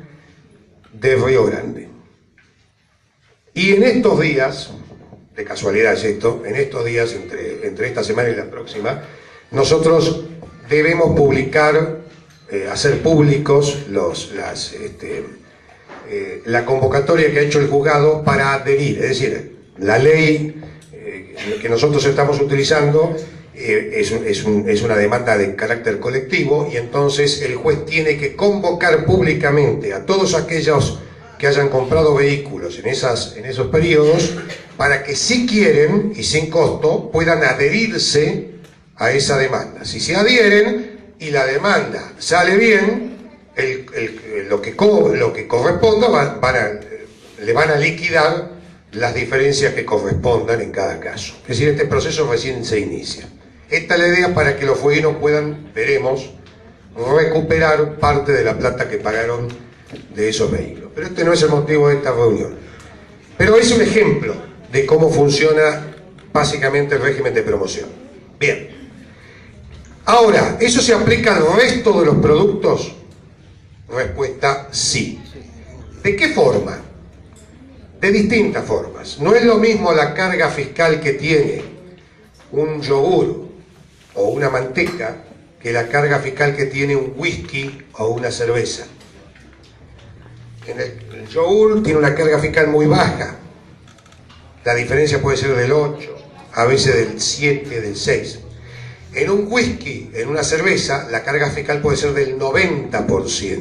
de Río Grande. Y en estos días, de casualidad es esto, en estos días, entre esta semana y la próxima, nosotros debemos publicar, hacer públicos la convocatoria que ha hecho el juzgado para adherir, es decir, la ley que nosotros estamos utilizando es una demanda de carácter colectivo, y entonces el juez tiene que convocar públicamente a todos aquellos que hayan comprado vehículos en esos periodos, para que, si quieren y sin costo, puedan adherirse a esa demanda. Si se adhieren y la demanda sale bien, lo que corresponda le van a liquidar las diferencias que correspondan en cada caso. Es decir, este proceso recién se inicia. Esta es la idea para que los fueguinos puedan, veremos, recuperar parte de la plata que pagaron de esos vehículos. Pero este no es el motivo de esta reunión. Pero es un ejemplo de cómo funciona básicamente el régimen de promoción. Bien. Ahora, ¿eso se aplica al resto de los productos? Respuesta: sí. ¿De qué forma? De distintas formas. No es lo mismo la carga fiscal que tiene un yogur o una manteca que la carga fiscal que tiene un whisky o una cerveza. El yogur tiene una carga fiscal muy baja. La diferencia puede ser del 8, a veces del 7, del 6. En un whisky, en una cerveza, la carga fiscal puede ser del 90%,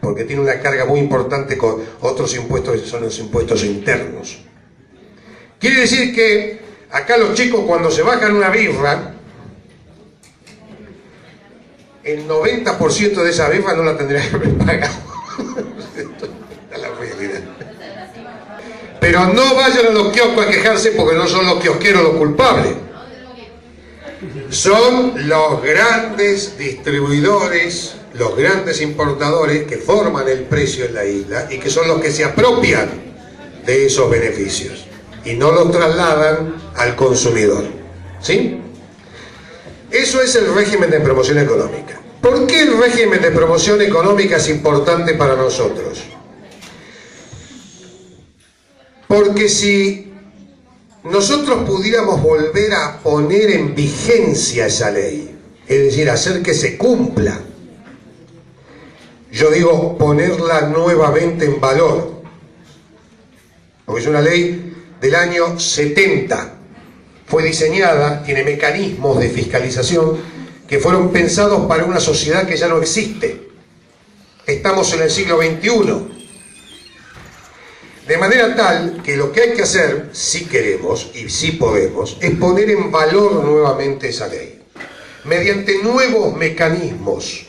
porque tiene una carga muy importante con otros impuestos que son los impuestos internos. Quiere decir que acá los chicos, cuando se bajan una birra, el 90% de esa birra no la tendría que haber pagado. Esta es la realidad. Pero no vayan a los kioscos a quejarse, porque no son los kiosqueros los culpables. Son los grandes distribuidores, los grandes importadores que forman el precio en la isla y que son los que se apropian de esos beneficios y no los trasladan al consumidor. ¿Sí? Eso es el régimen de promoción económica. ¿Por qué el régimen de promoción económica es importante para nosotros? Porque si nosotros pudiéramos volver a poner en vigencia esa ley, es decir, hacer que se cumpla, yo digo ponerla nuevamente en valor, porque es una ley del año 70, fue diseñada, tiene mecanismos de fiscalización que fueron pensados para una sociedad que ya no existe. Estamos en el siglo XXI. De manera tal que lo que hay que hacer, si queremos y si podemos, es poner en valor nuevamente esa ley, mediante nuevos mecanismos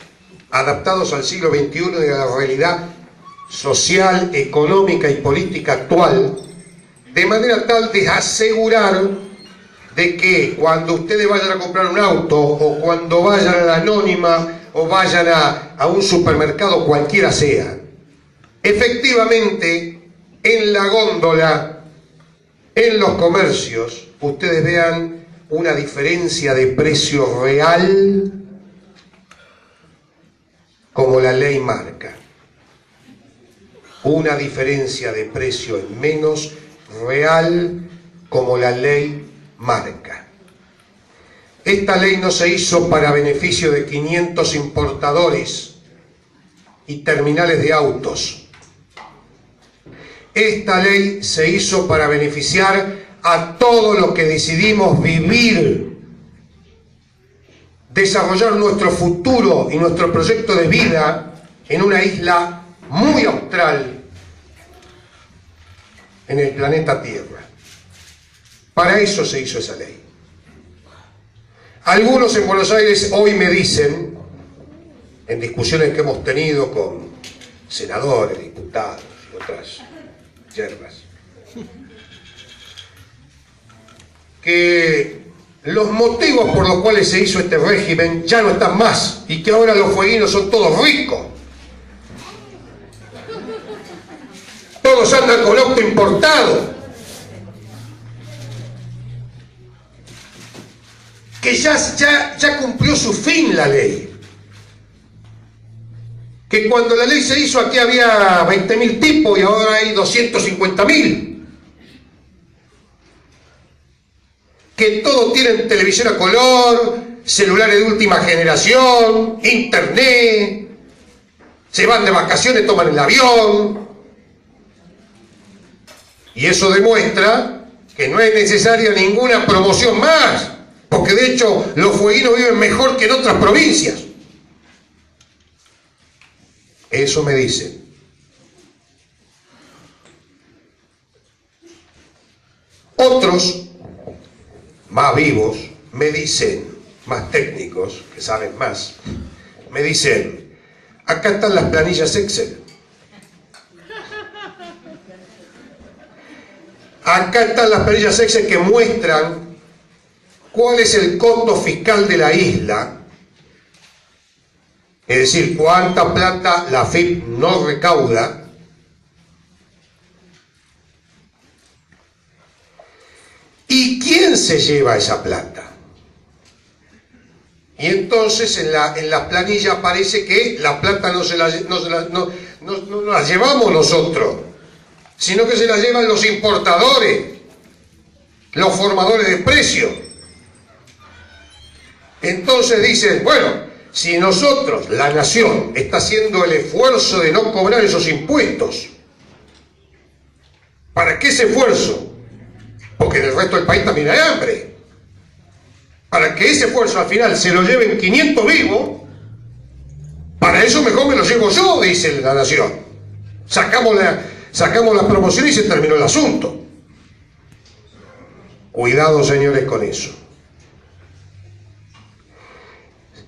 adaptados al siglo XXI y a la realidad social, económica y política actual, de manera tal de asegurar de que cuando ustedes vayan a comprar un auto, o cuando vayan a la Anónima, o vayan a un supermercado cualquiera sea, efectivamente en la góndola, en los comercios, ustedes vean una diferencia de precio real como la ley marca. Una diferencia de precio en menos real como la ley marca. Esta ley no se hizo para beneficio de 500 importadores y terminales de autos. Esta ley se hizo para beneficiar a todos los que decidimos vivir, desarrollar nuestro futuro y nuestro proyecto de vida en una isla muy austral, en el planeta Tierra. Para eso se hizo esa ley. Algunos en Buenos Aires hoy me dicen, en discusiones que hemos tenido con senadores, diputados y otras yerbas, que los motivos por los cuales se hizo este régimen ya no están más y que ahora los fueguinos son todos ricos. Todos andan con auto importado. Que ya cumplió su fin la ley. Que cuando la ley se hizo aquí había 20.000 tipos y ahora hay 250.000. Que todos tienen televisión a color, celulares de última generación, internet, se van de vacaciones, toman el avión. Y eso demuestra que no es necesaria ninguna promoción más, porque de hecho los fueguinos viven mejor que en otras provincias. Eso me dicen. Otros, más vivos, me dicen, más técnicos, que saben más, me dicen, acá están las planillas Excel. Acá están las planillas Excel que muestran cuál es el costo fiscal de la isla, es decir, cuánta plata la AFIP no recauda, y quién se lleva esa plata. Y entonces en la planilla aparece que la plata no la llevamos nosotros, sino que se la llevan los importadores, los formadores de precios. Entonces dicen, bueno, si nosotros, la nación, está haciendo el esfuerzo de no cobrar esos impuestos, ¿para qué ese esfuerzo? Porque en el resto del país también hay hambre. Para que ese esfuerzo al final se lo lleven 500 vivos, para eso mejor me lo llevo yo, dice la nación. Sacamos la promoción y se terminó el asunto. Cuidado, señores, con eso.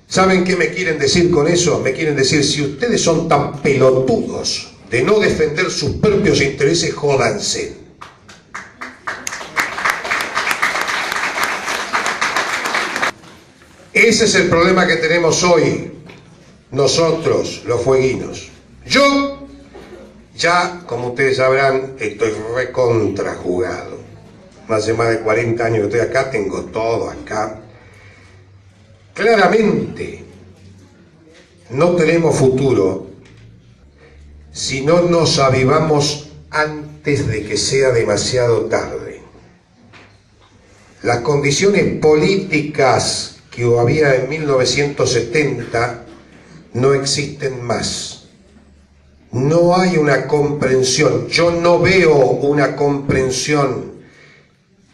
¿Saben qué me quieren decir con eso? Me quieren decir, si ustedes son tan pelotudos de no defender sus propios intereses, jódanse. Ese es el problema que tenemos hoy, nosotros, los fueguinos. Yo, ya, como ustedes sabrán, estoy recontra jugado. Hace más de 40 años que estoy acá, tengo todo acá. Claramente, no tenemos futuro si no nos avivamos antes de que sea demasiado tarde. Las condiciones políticas que había en 1970 no existen más. No hay una comprensión. Yo no veo una comprensión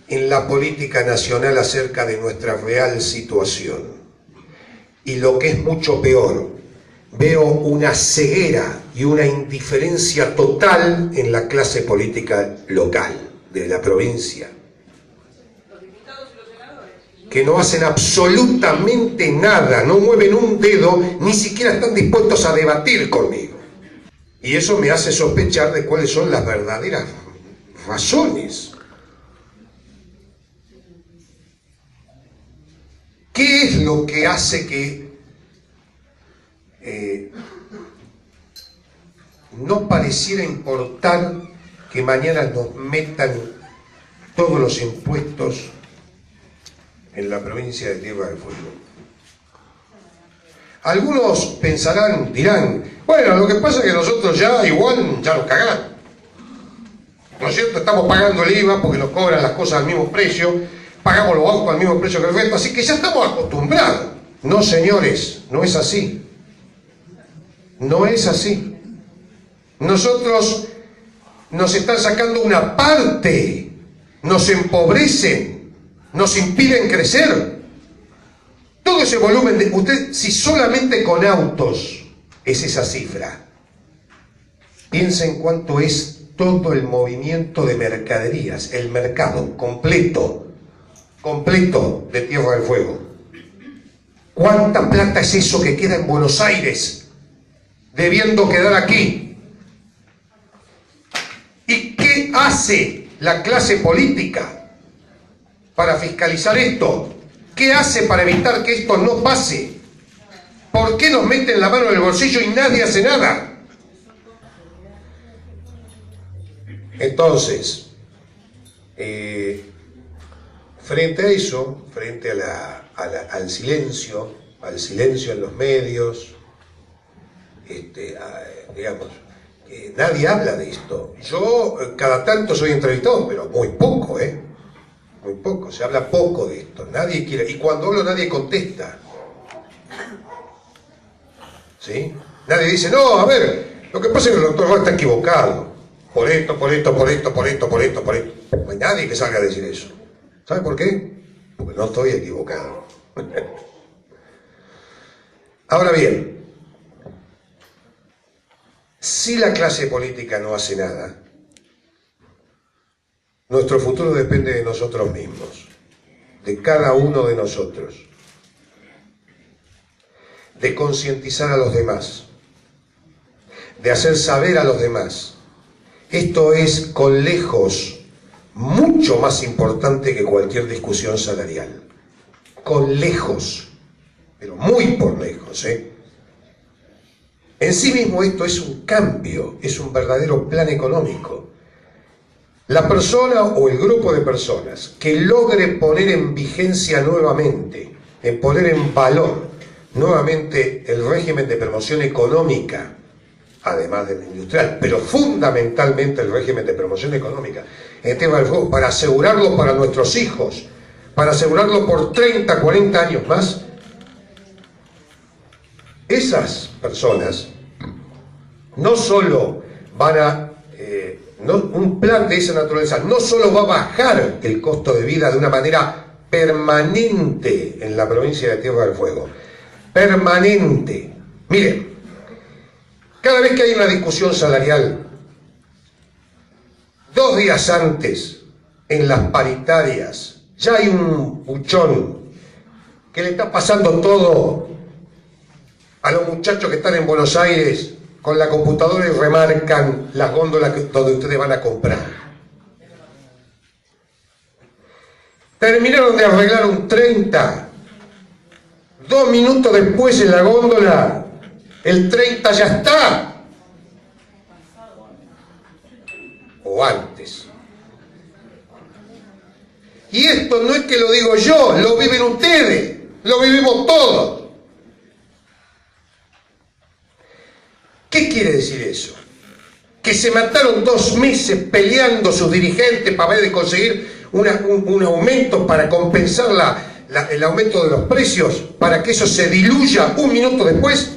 en la política nacional acerca de nuestra real situación. Y lo que es mucho peor, veo una ceguera y una indiferencia total en la clase política local de la provincia, que no hacen absolutamente nada, no mueven un dedo, ni siquiera están dispuestos a debatir conmigo. Y eso me hace sospechar de cuáles son las verdaderas razones. ¿Qué es lo que hace que no pareciera importar que mañana nos metan todos los impuestos en la provincia de Tierra del Fuego? Algunos pensarán, dirán, bueno, lo que pasa es que nosotros ya igual ya nos cagaron. ¿No es cierto? Estamos pagando el IVA porque nos cobran las cosas al mismo precio, pagamos los autos al mismo precio que el resto, así que ya estamos acostumbrados. No, señores, no es así. No es así. Nosotros nos están sacando una parte, nos empobrecen, nos impiden crecer. Todo ese volumen de... Usted, si solamente con autos es esa cifra, piensa en cuánto es todo el movimiento de mercaderías, el mercado completo de Tierra del Fuego. ¿Cuánta plata es eso que queda en Buenos Aires, debiendo quedar aquí? ¿Y qué hace la clase política para fiscalizar esto? ¿Qué hace para evitar que esto no pase? ¿Por qué nos meten la mano en el bolsillo y nadie hace nada? Entonces, frente a eso, frente al silencio en los medios, digamos, nadie habla de esto. Yo cada tanto soy entrevistado, pero muy poco, muy poco, se habla poco de esto, nadie quiere, y cuando hablo nadie contesta. ¿Sí? Nadie dice, no, a ver, lo que pasa es que el doctor Roa está equivocado. Por esto. No hay nadie que salga a decir eso. ¿Sabe por qué? Porque no estoy equivocado. Ahora bien, si la clase política no hace nada, nuestro futuro depende de nosotros mismos, de cada uno de nosotros, de concientizar a los demás, de hacer saber a los demás. Esto es con lejos mucho más importante que cualquier discusión salarial. Con lejos, pero muy por lejos, En sí mismo esto es un cambio, es un verdadero plan económico. La persona o el grupo de personas que logre poner en vigencia nuevamente, en poner en valor nuevamente el régimen de promoción económica, además del industrial, pero fundamentalmente el régimen de promoción económica, en el tema del fuego, para asegurarlo para nuestros hijos, para asegurarlo por 30, 40 años más, esas personas no solo van a, un plan de esa naturaleza no solo va a bajar el costo de vida de una manera permanente en la provincia de Tierra del Fuego, permanente. Miren, cada vez que hay una discusión salarial, 2 días antes, en las paritarias, ya hay un buchón que le está pasando todo a los muchachos que están en Buenos Aires con la computadora y remarcan las góndolas donde ustedes van a comprar. Terminaron de arreglar un 30. 2 minutos después en la góndola, el 30 ya está. O antes. Y esto no es que lo digo yo, lo viven ustedes, lo vivimos todos. ¿Qué quiere decir eso? Que se mataron 2 meses peleando sus dirigentes para ver de conseguir un aumento para compensar el aumento de los precios, para que eso se diluya 1 minuto después.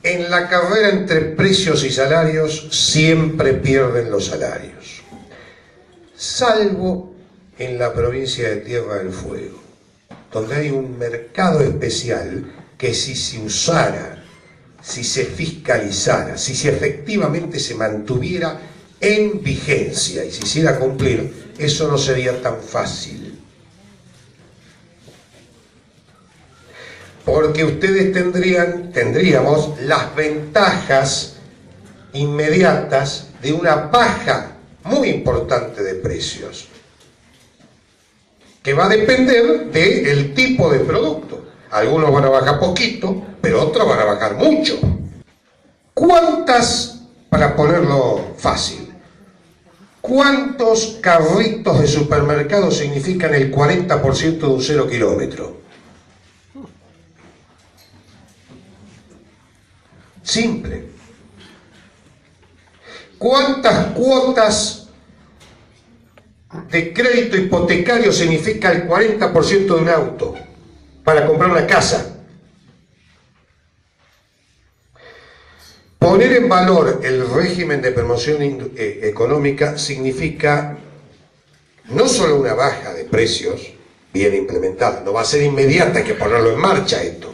En la carrera entre precios y salarios siempre pierden los salarios, salvo en la provincia de Tierra del Fuego, donde hay un mercado especial que si se usara, si se fiscalizara, si efectivamente se mantuviera en vigencia y se hiciera cumplir, eso no sería tan fácil. Porque ustedes tendríamos las ventajas inmediatas de una baja muy importante de precios, que va a depender del tipo de producto. Algunos van a bajar poquito, pero otros van a bajar mucho. ¿Cuántas, para ponerlo fácil, cuántos carritos de supermercado significan el 40% de un 0 kilómetro? Simple. ¿Cuántas cuotas de crédito hipotecario significa el 40% de un auto para comprar una casa? Poner en valor el régimen de promoción económica significa no solo una baja de precios bien implementada, no va a ser inmediata, hay que ponerlo en marcha esto,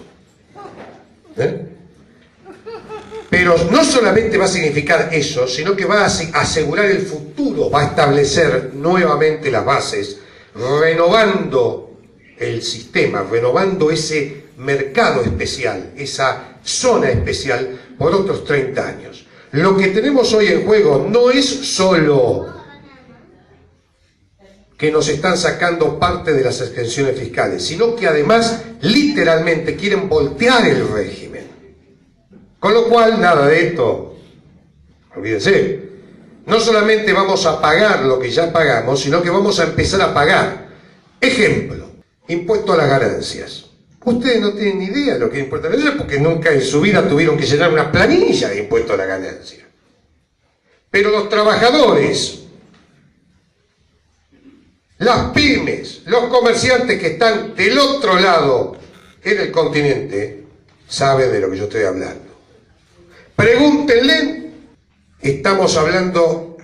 Pero no solamente va a significar eso, sino que va a asegurar el futuro, va a establecer nuevamente las bases, renovando el sistema, renovando ese mercado especial, esa zona especial por otros 30 años. Lo que tenemos hoy en juego no es solo que nos están sacando parte de las exenciones fiscales, sino que además literalmente quieren voltear el régimen. Con lo cual, nada de esto, olvídense, no solamente vamos a pagar lo que ya pagamos, sino que vamos a empezar a pagar. Ejemplo, impuesto a las ganancias. Ustedes no tienen ni idea de lo que es impuesto a las ganancias porque nunca en su vida tuvieron que llenar una planilla de impuesto a la ganancia. Pero los trabajadores, las pymes, los comerciantes que están del otro lado en el continente, saben de lo que yo estoy hablando. Pregúntenle, estamos hablando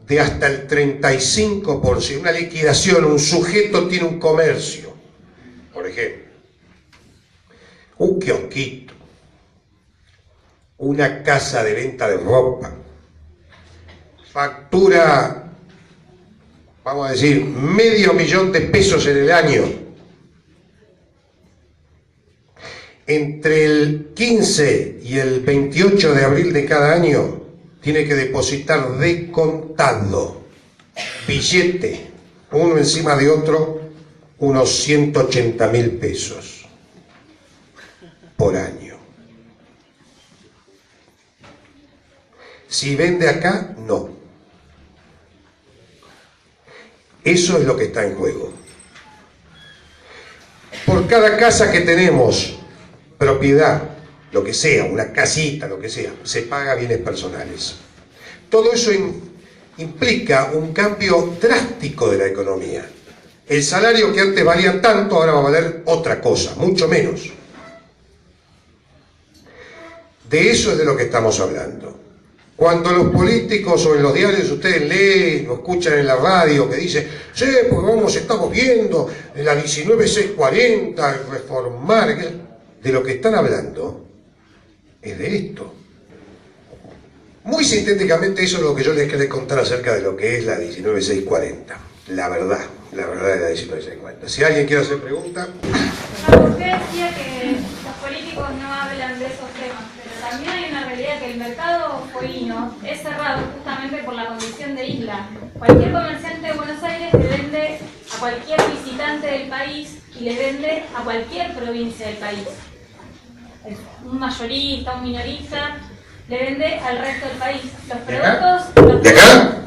de hasta el 35%, una liquidación, un sujeto tiene un comercio, por ejemplo, un kiosquito, una casa de venta de ropa, factura, vamos a decir, $500,000 de pesos en el año. Entre el 15 y el 28 de abril de cada año tiene que depositar de contado, billete, uno encima de otro, unos 180.000 pesos por año. Si vende acá, no. Eso es lo que está en juego. Por cada casa que tenemos, propiedad, lo que sea, una casita, lo que sea, se paga bienes personales. Todo eso implica un cambio drástico de la economía. El salario que antes valía tanto ahora va a valer otra cosa, mucho menos. De eso es de lo que estamos hablando. Cuando los políticos o en los diarios ustedes leen o escuchan en la radio que dicen, sí, pues vamos, estamos viendo la 19640, reformar, de lo que están hablando es de esto. Muy sintéticamente eso es lo que yo les quería contar acerca de lo que es la 19640. La verdad de la 19640. Si alguien quiere hacer pregunta. Usted decía que los políticos no hablan de esos temas, pero también hay una realidad que el mercado fueguino es cerrado justamente por la condición de isla. Cualquier comerciante de Buenos Aires le vende a cualquier visitante del país y le vende a cualquier provincia del país. Un mayorista, un minorista, le vende al resto del país. Los productos... ¿De acá?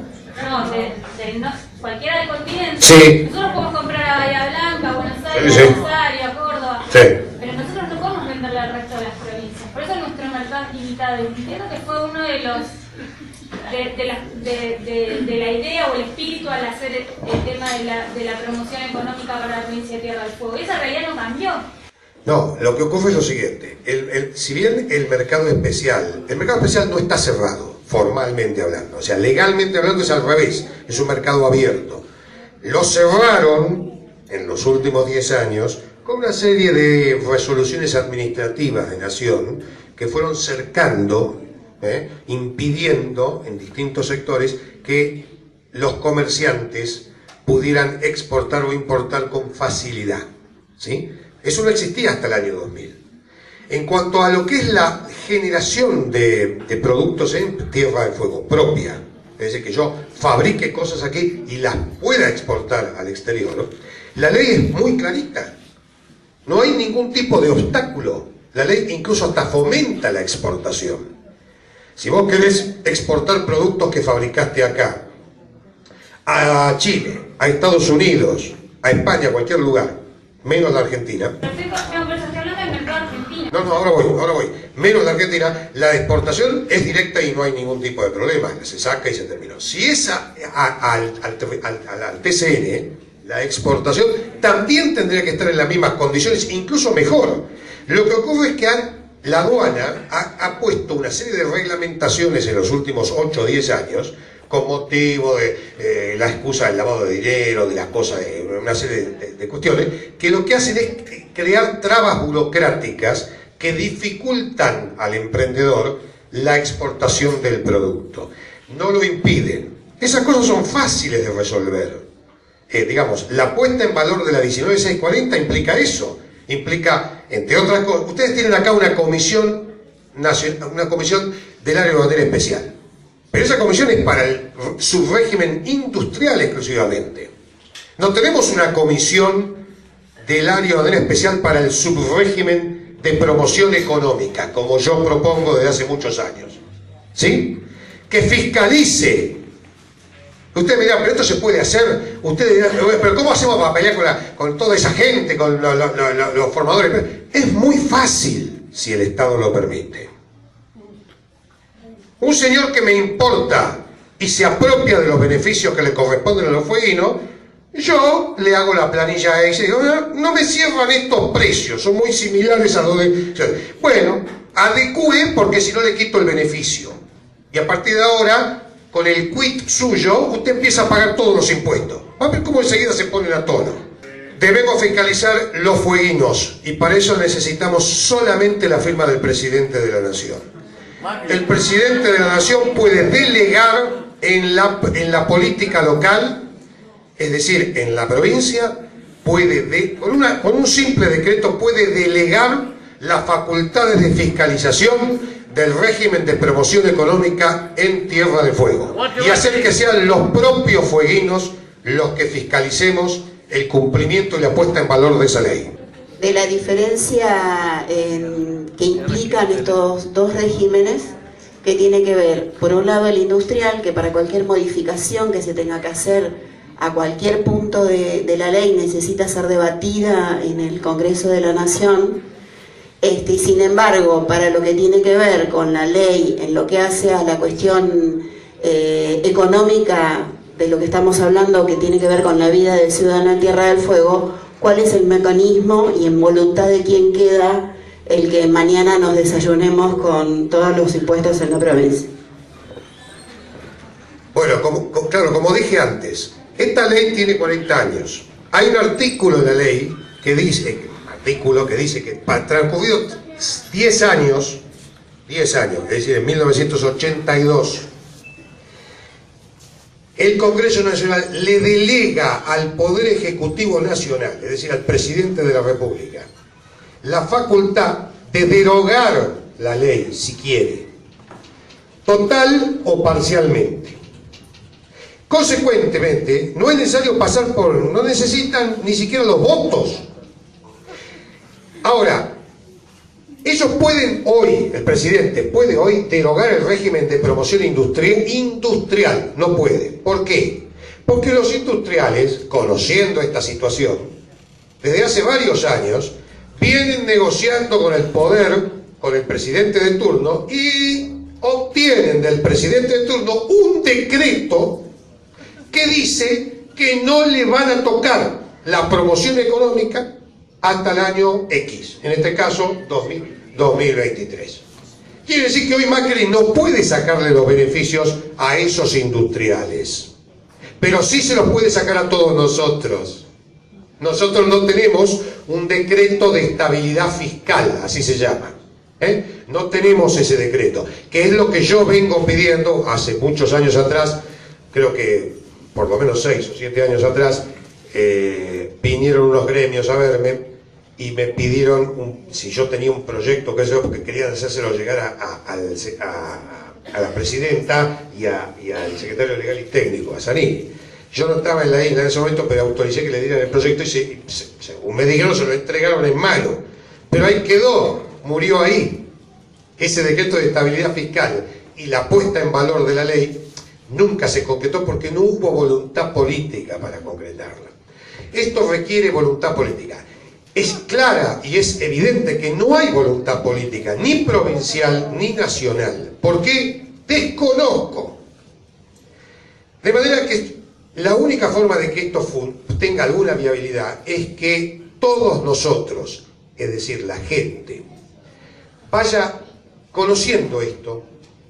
No, cualquiera del continente. Sí. Nosotros podemos comprar a Bahía Blanca, a Buenos Aires, Sí. a Rosario, a Córdoba. Sí. Pero nosotros no podemos venderle al resto de las provincias. Por eso nuestro mercado es limitado. Y entiendo que fue uno de los... de la idea o el espíritu al hacer el tema de la promoción económica para la provincia de Tierra del Fuego. Y esa realidad no cambió. No, lo que ocurre es lo siguiente. Si bien el mercado especial no está cerrado, formalmente hablando. O sea, legalmente hablando es al revés. Es un mercado abierto. Lo cerraron en los últimos 10 años con una serie de resoluciones administrativas de nación que fueron cercando, impidiendo en distintos sectores que los comerciantes pudieran exportar o importar con facilidad, ¿sí? Eso no existía hasta el año 2000. En cuanto a lo que es la generación de productos en Tierra del Fuego propia, es decir, que yo fabrique cosas aquí y las pueda exportar al exterior, ¿no? La ley es muy clarita. No hay ningún tipo de obstáculo. La ley incluso hasta fomenta la exportación. Si vos querés exportar productos que fabricaste acá, a Chile, a Estados Unidos, a España, a cualquier lugar, menos la Argentina. No, ahora voy. Menos la Argentina, la exportación es directa y no hay ningún tipo de problema. Se saca y se terminó. Si es al TCN, la exportación también tendría que estar en las mismas condiciones, incluso mejor. Lo que ocurre es que la aduana ha puesto una serie de reglamentaciones en los últimos 8 o 10 años con motivo de la excusa del lavado de dinero, de las cosas, de una serie de cuestiones, que lo que hacen es crear trabas burocráticas que dificultan al emprendedor la exportación del producto. No lo impiden. Esas cosas son fáciles de resolver. Digamos, la puesta en valor de la 19640 implica eso. Implica, entre otras cosas, ustedes tienen acá una comisión nacional, una comisión del área aduanera especial. Pero esa comisión es para el subrégimen industrial exclusivamente. No tenemos una comisión del área aduanera especial para el subrégimen de promoción económica, como yo propongo desde hace muchos años. ¿Sí? Que fiscalice. Usted me dirá, pero esto se puede hacer. Usted dirá, pero ¿cómo hacemos para pelear con toda esa gente, con los formadores? Es muy fácil, si el Estado lo permite. Un señor que me importa y se apropia de los beneficios que le corresponden a los fueguinos, yo le hago la planilla a ese y digo, no me cierran estos precios, son muy similares a los de... Bueno, adecue porque si no le quito el beneficio. Y a partir de ahora, con el quit suyo, usted empieza a pagar todos los impuestos. Va a ver cómo enseguida se ponen a tono. Debemos fiscalizar los fueguinos y para eso necesitamos solamente la firma del presidente de la Nación. El presidente de la Nación puede delegar en la política local, es decir, en la provincia, con un simple decreto puede delegar las facultades de fiscalización del régimen de promoción económica en Tierra del Fuego y hacer que sean los propios fueguinos los que fiscalicemos el cumplimiento y la puesta en valor de esa ley. De la diferencia que implican estos dos regímenes, que tiene que ver, por un lado, el industrial, que para cualquier modificación que se tenga que hacer a cualquier punto de la ley necesita ser debatida en el Congreso de la Nación. Y sin embargo, para lo que tiene que ver con la ley, en lo que hace a la cuestión económica de lo que estamos hablando, que tiene que ver con la vida del ciudadano en Tierra del Fuego, ¿cuál es el mecanismo y en voluntad de quién queda el que mañana nos desayunemos con todos los impuestos en la provincia? Bueno, claro, como dije antes, esta ley tiene 40 años. Hay un artículo de la ley que dice que para transcurridos 10 años, es decir, en 1982, el Congreso Nacional le delega al Poder Ejecutivo Nacional, es decir, al Presidente de la República, la facultad de derogar la ley, si quiere, total o parcialmente. Consecuentemente, no es necesario no necesitan ni siquiera los votos. Ahora, ellos pueden hoy, el presidente puede hoy derogar el régimen de promoción industrial, no puede. ¿Por qué? Porque los industriales, conociendo esta situación, desde hace varios años, vienen negociando con el poder, con el presidente de turno, y obtienen del presidente de turno un decreto que dice que no le van a tocar la promoción económica hasta el año X, en este caso 2023. Quiere decir que hoy Macri no puede sacarle los beneficios a esos industriales, pero sí se los puede sacar a todos nosotros. Nosotros no tenemos un decreto de estabilidad fiscal, así se llama. No tenemos ese decreto, que es lo que yo vengo pidiendo hace muchos años atrás, creo que por lo menos 6 o 7 años atrás, vinieron unos gremios a verme y me pidieron si yo tenía un proyecto, que yo, porque querían hacérselo llegar a la presidenta y al secretario legal y técnico, a Zanini. Yo no estaba en la isla en ese momento, pero autoricé que le dieran el proyecto y según me dijeron, se lo entregaron en mano. Pero ahí quedó, murió ahí. Ese decreto de estabilidad fiscal y la puesta en valor de la ley nunca se concretó porque no hubo voluntad política para concretarla. Esto requiere voluntad política. Es clara y es evidente que no hay voluntad política, ni provincial ni nacional. ¿Por qué? Desconozco. De manera que la única forma de que esto tenga alguna viabilidad es que todos nosotros, es decir, la gente, vaya conociendo esto,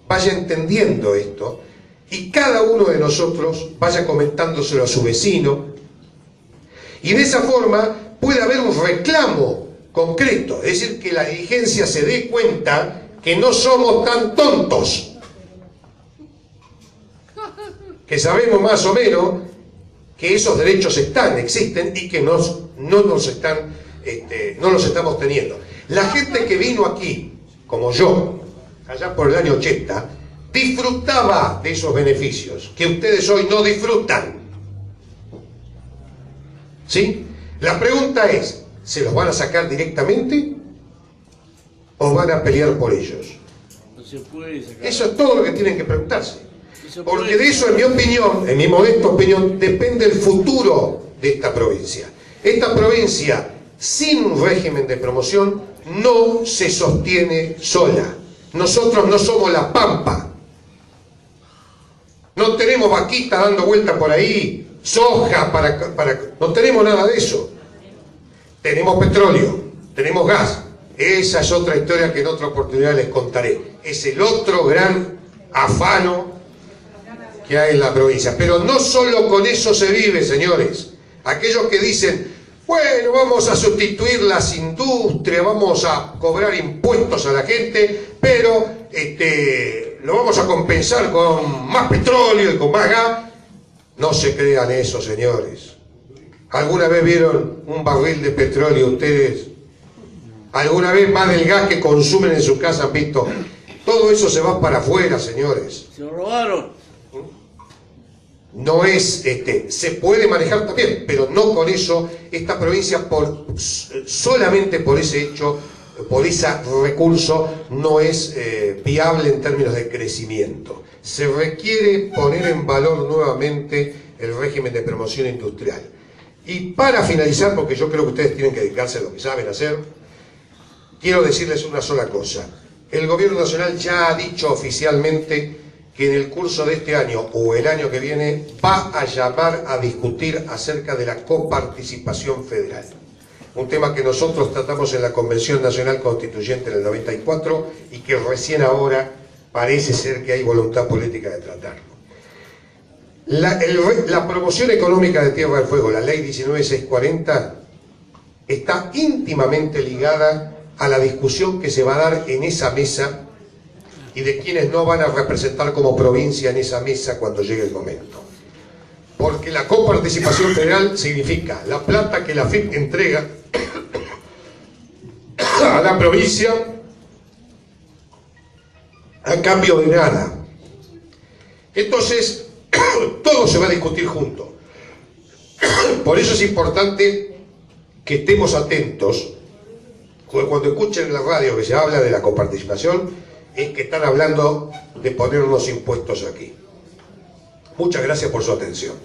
vaya entendiendo esto, y cada uno de nosotros vaya comentándoselo a su vecino, y de esa forma puede haber un reclamo concreto, es decir, que la dirigencia se dé cuenta que no somos tan tontos, que sabemos más o menos que esos derechos existen y que no los estamos teniendo. La gente que vino aquí, como yo, allá por el año 80, disfrutaba de esos beneficios que ustedes hoy no disfrutan. ¿Sí? La pregunta es, ¿se los van a sacar directamente o van a pelear por ellos? No se puede sacar. Eso es todo lo que tienen que preguntarse. No se puede. Porque de eso, en mi opinión, en mi modesta opinión, depende el futuro de esta provincia. Esta provincia, sin un régimen de promoción, no se sostiene sola. Nosotros no somos La Pampa. No tenemos vaquita dando vuelta por ahí, soja no tenemos nada de eso. Tenemos petróleo, tenemos gas. Esa es otra historia que en otra oportunidad les contaré. Es el otro gran afano que hay en la provincia. Pero no solo con eso se vive, señores. Aquellos que dicen, bueno, vamos a sustituir las industrias, vamos a cobrar impuestos a la gente, pero lo vamos a compensar con más petróleo y con más gas. No se crean eso, señores. ¿Alguna vez vieron un barril de petróleo ustedes? ¿Alguna vez más del gas que consumen en su casa han visto? Todo eso se va para afuera, señores. Se lo robaron. No es, se puede manejar también, pero no con eso. Esta provincia, solamente por ese hecho, por ese recurso, no es viable en términos de crecimiento. Se requiere poner en valor nuevamente el régimen de promoción industrial. Y para finalizar, porque yo creo que ustedes tienen que dedicarse a lo que saben hacer, quiero decirles una sola cosa. El Gobierno Nacional ya ha dicho oficialmente que en el curso de este año o el año que viene va a llamar a discutir acerca de la coparticipación federal. Un tema que nosotros tratamos en la Convención Nacional Constituyente en el 94 y que recién ahora parece ser que hay voluntad política de tratarlo. La promoción económica de Tierra del Fuego, la Ley 19640, está íntimamente ligada a la discusión que se va a dar en esa mesa y de quienes no van a representar como provincia en esa mesa cuando llegue el momento. Porque la coparticipación federal significa la plata que la FIP entrega a la provincia a cambio de nada. Entonces, todo se va a discutir junto. Por eso es importante que estemos atentos. Cuando escuchen en la radio que se habla de la coparticipación, es que están hablando de poner unos impuestos aquí. Muchas gracias por su atención.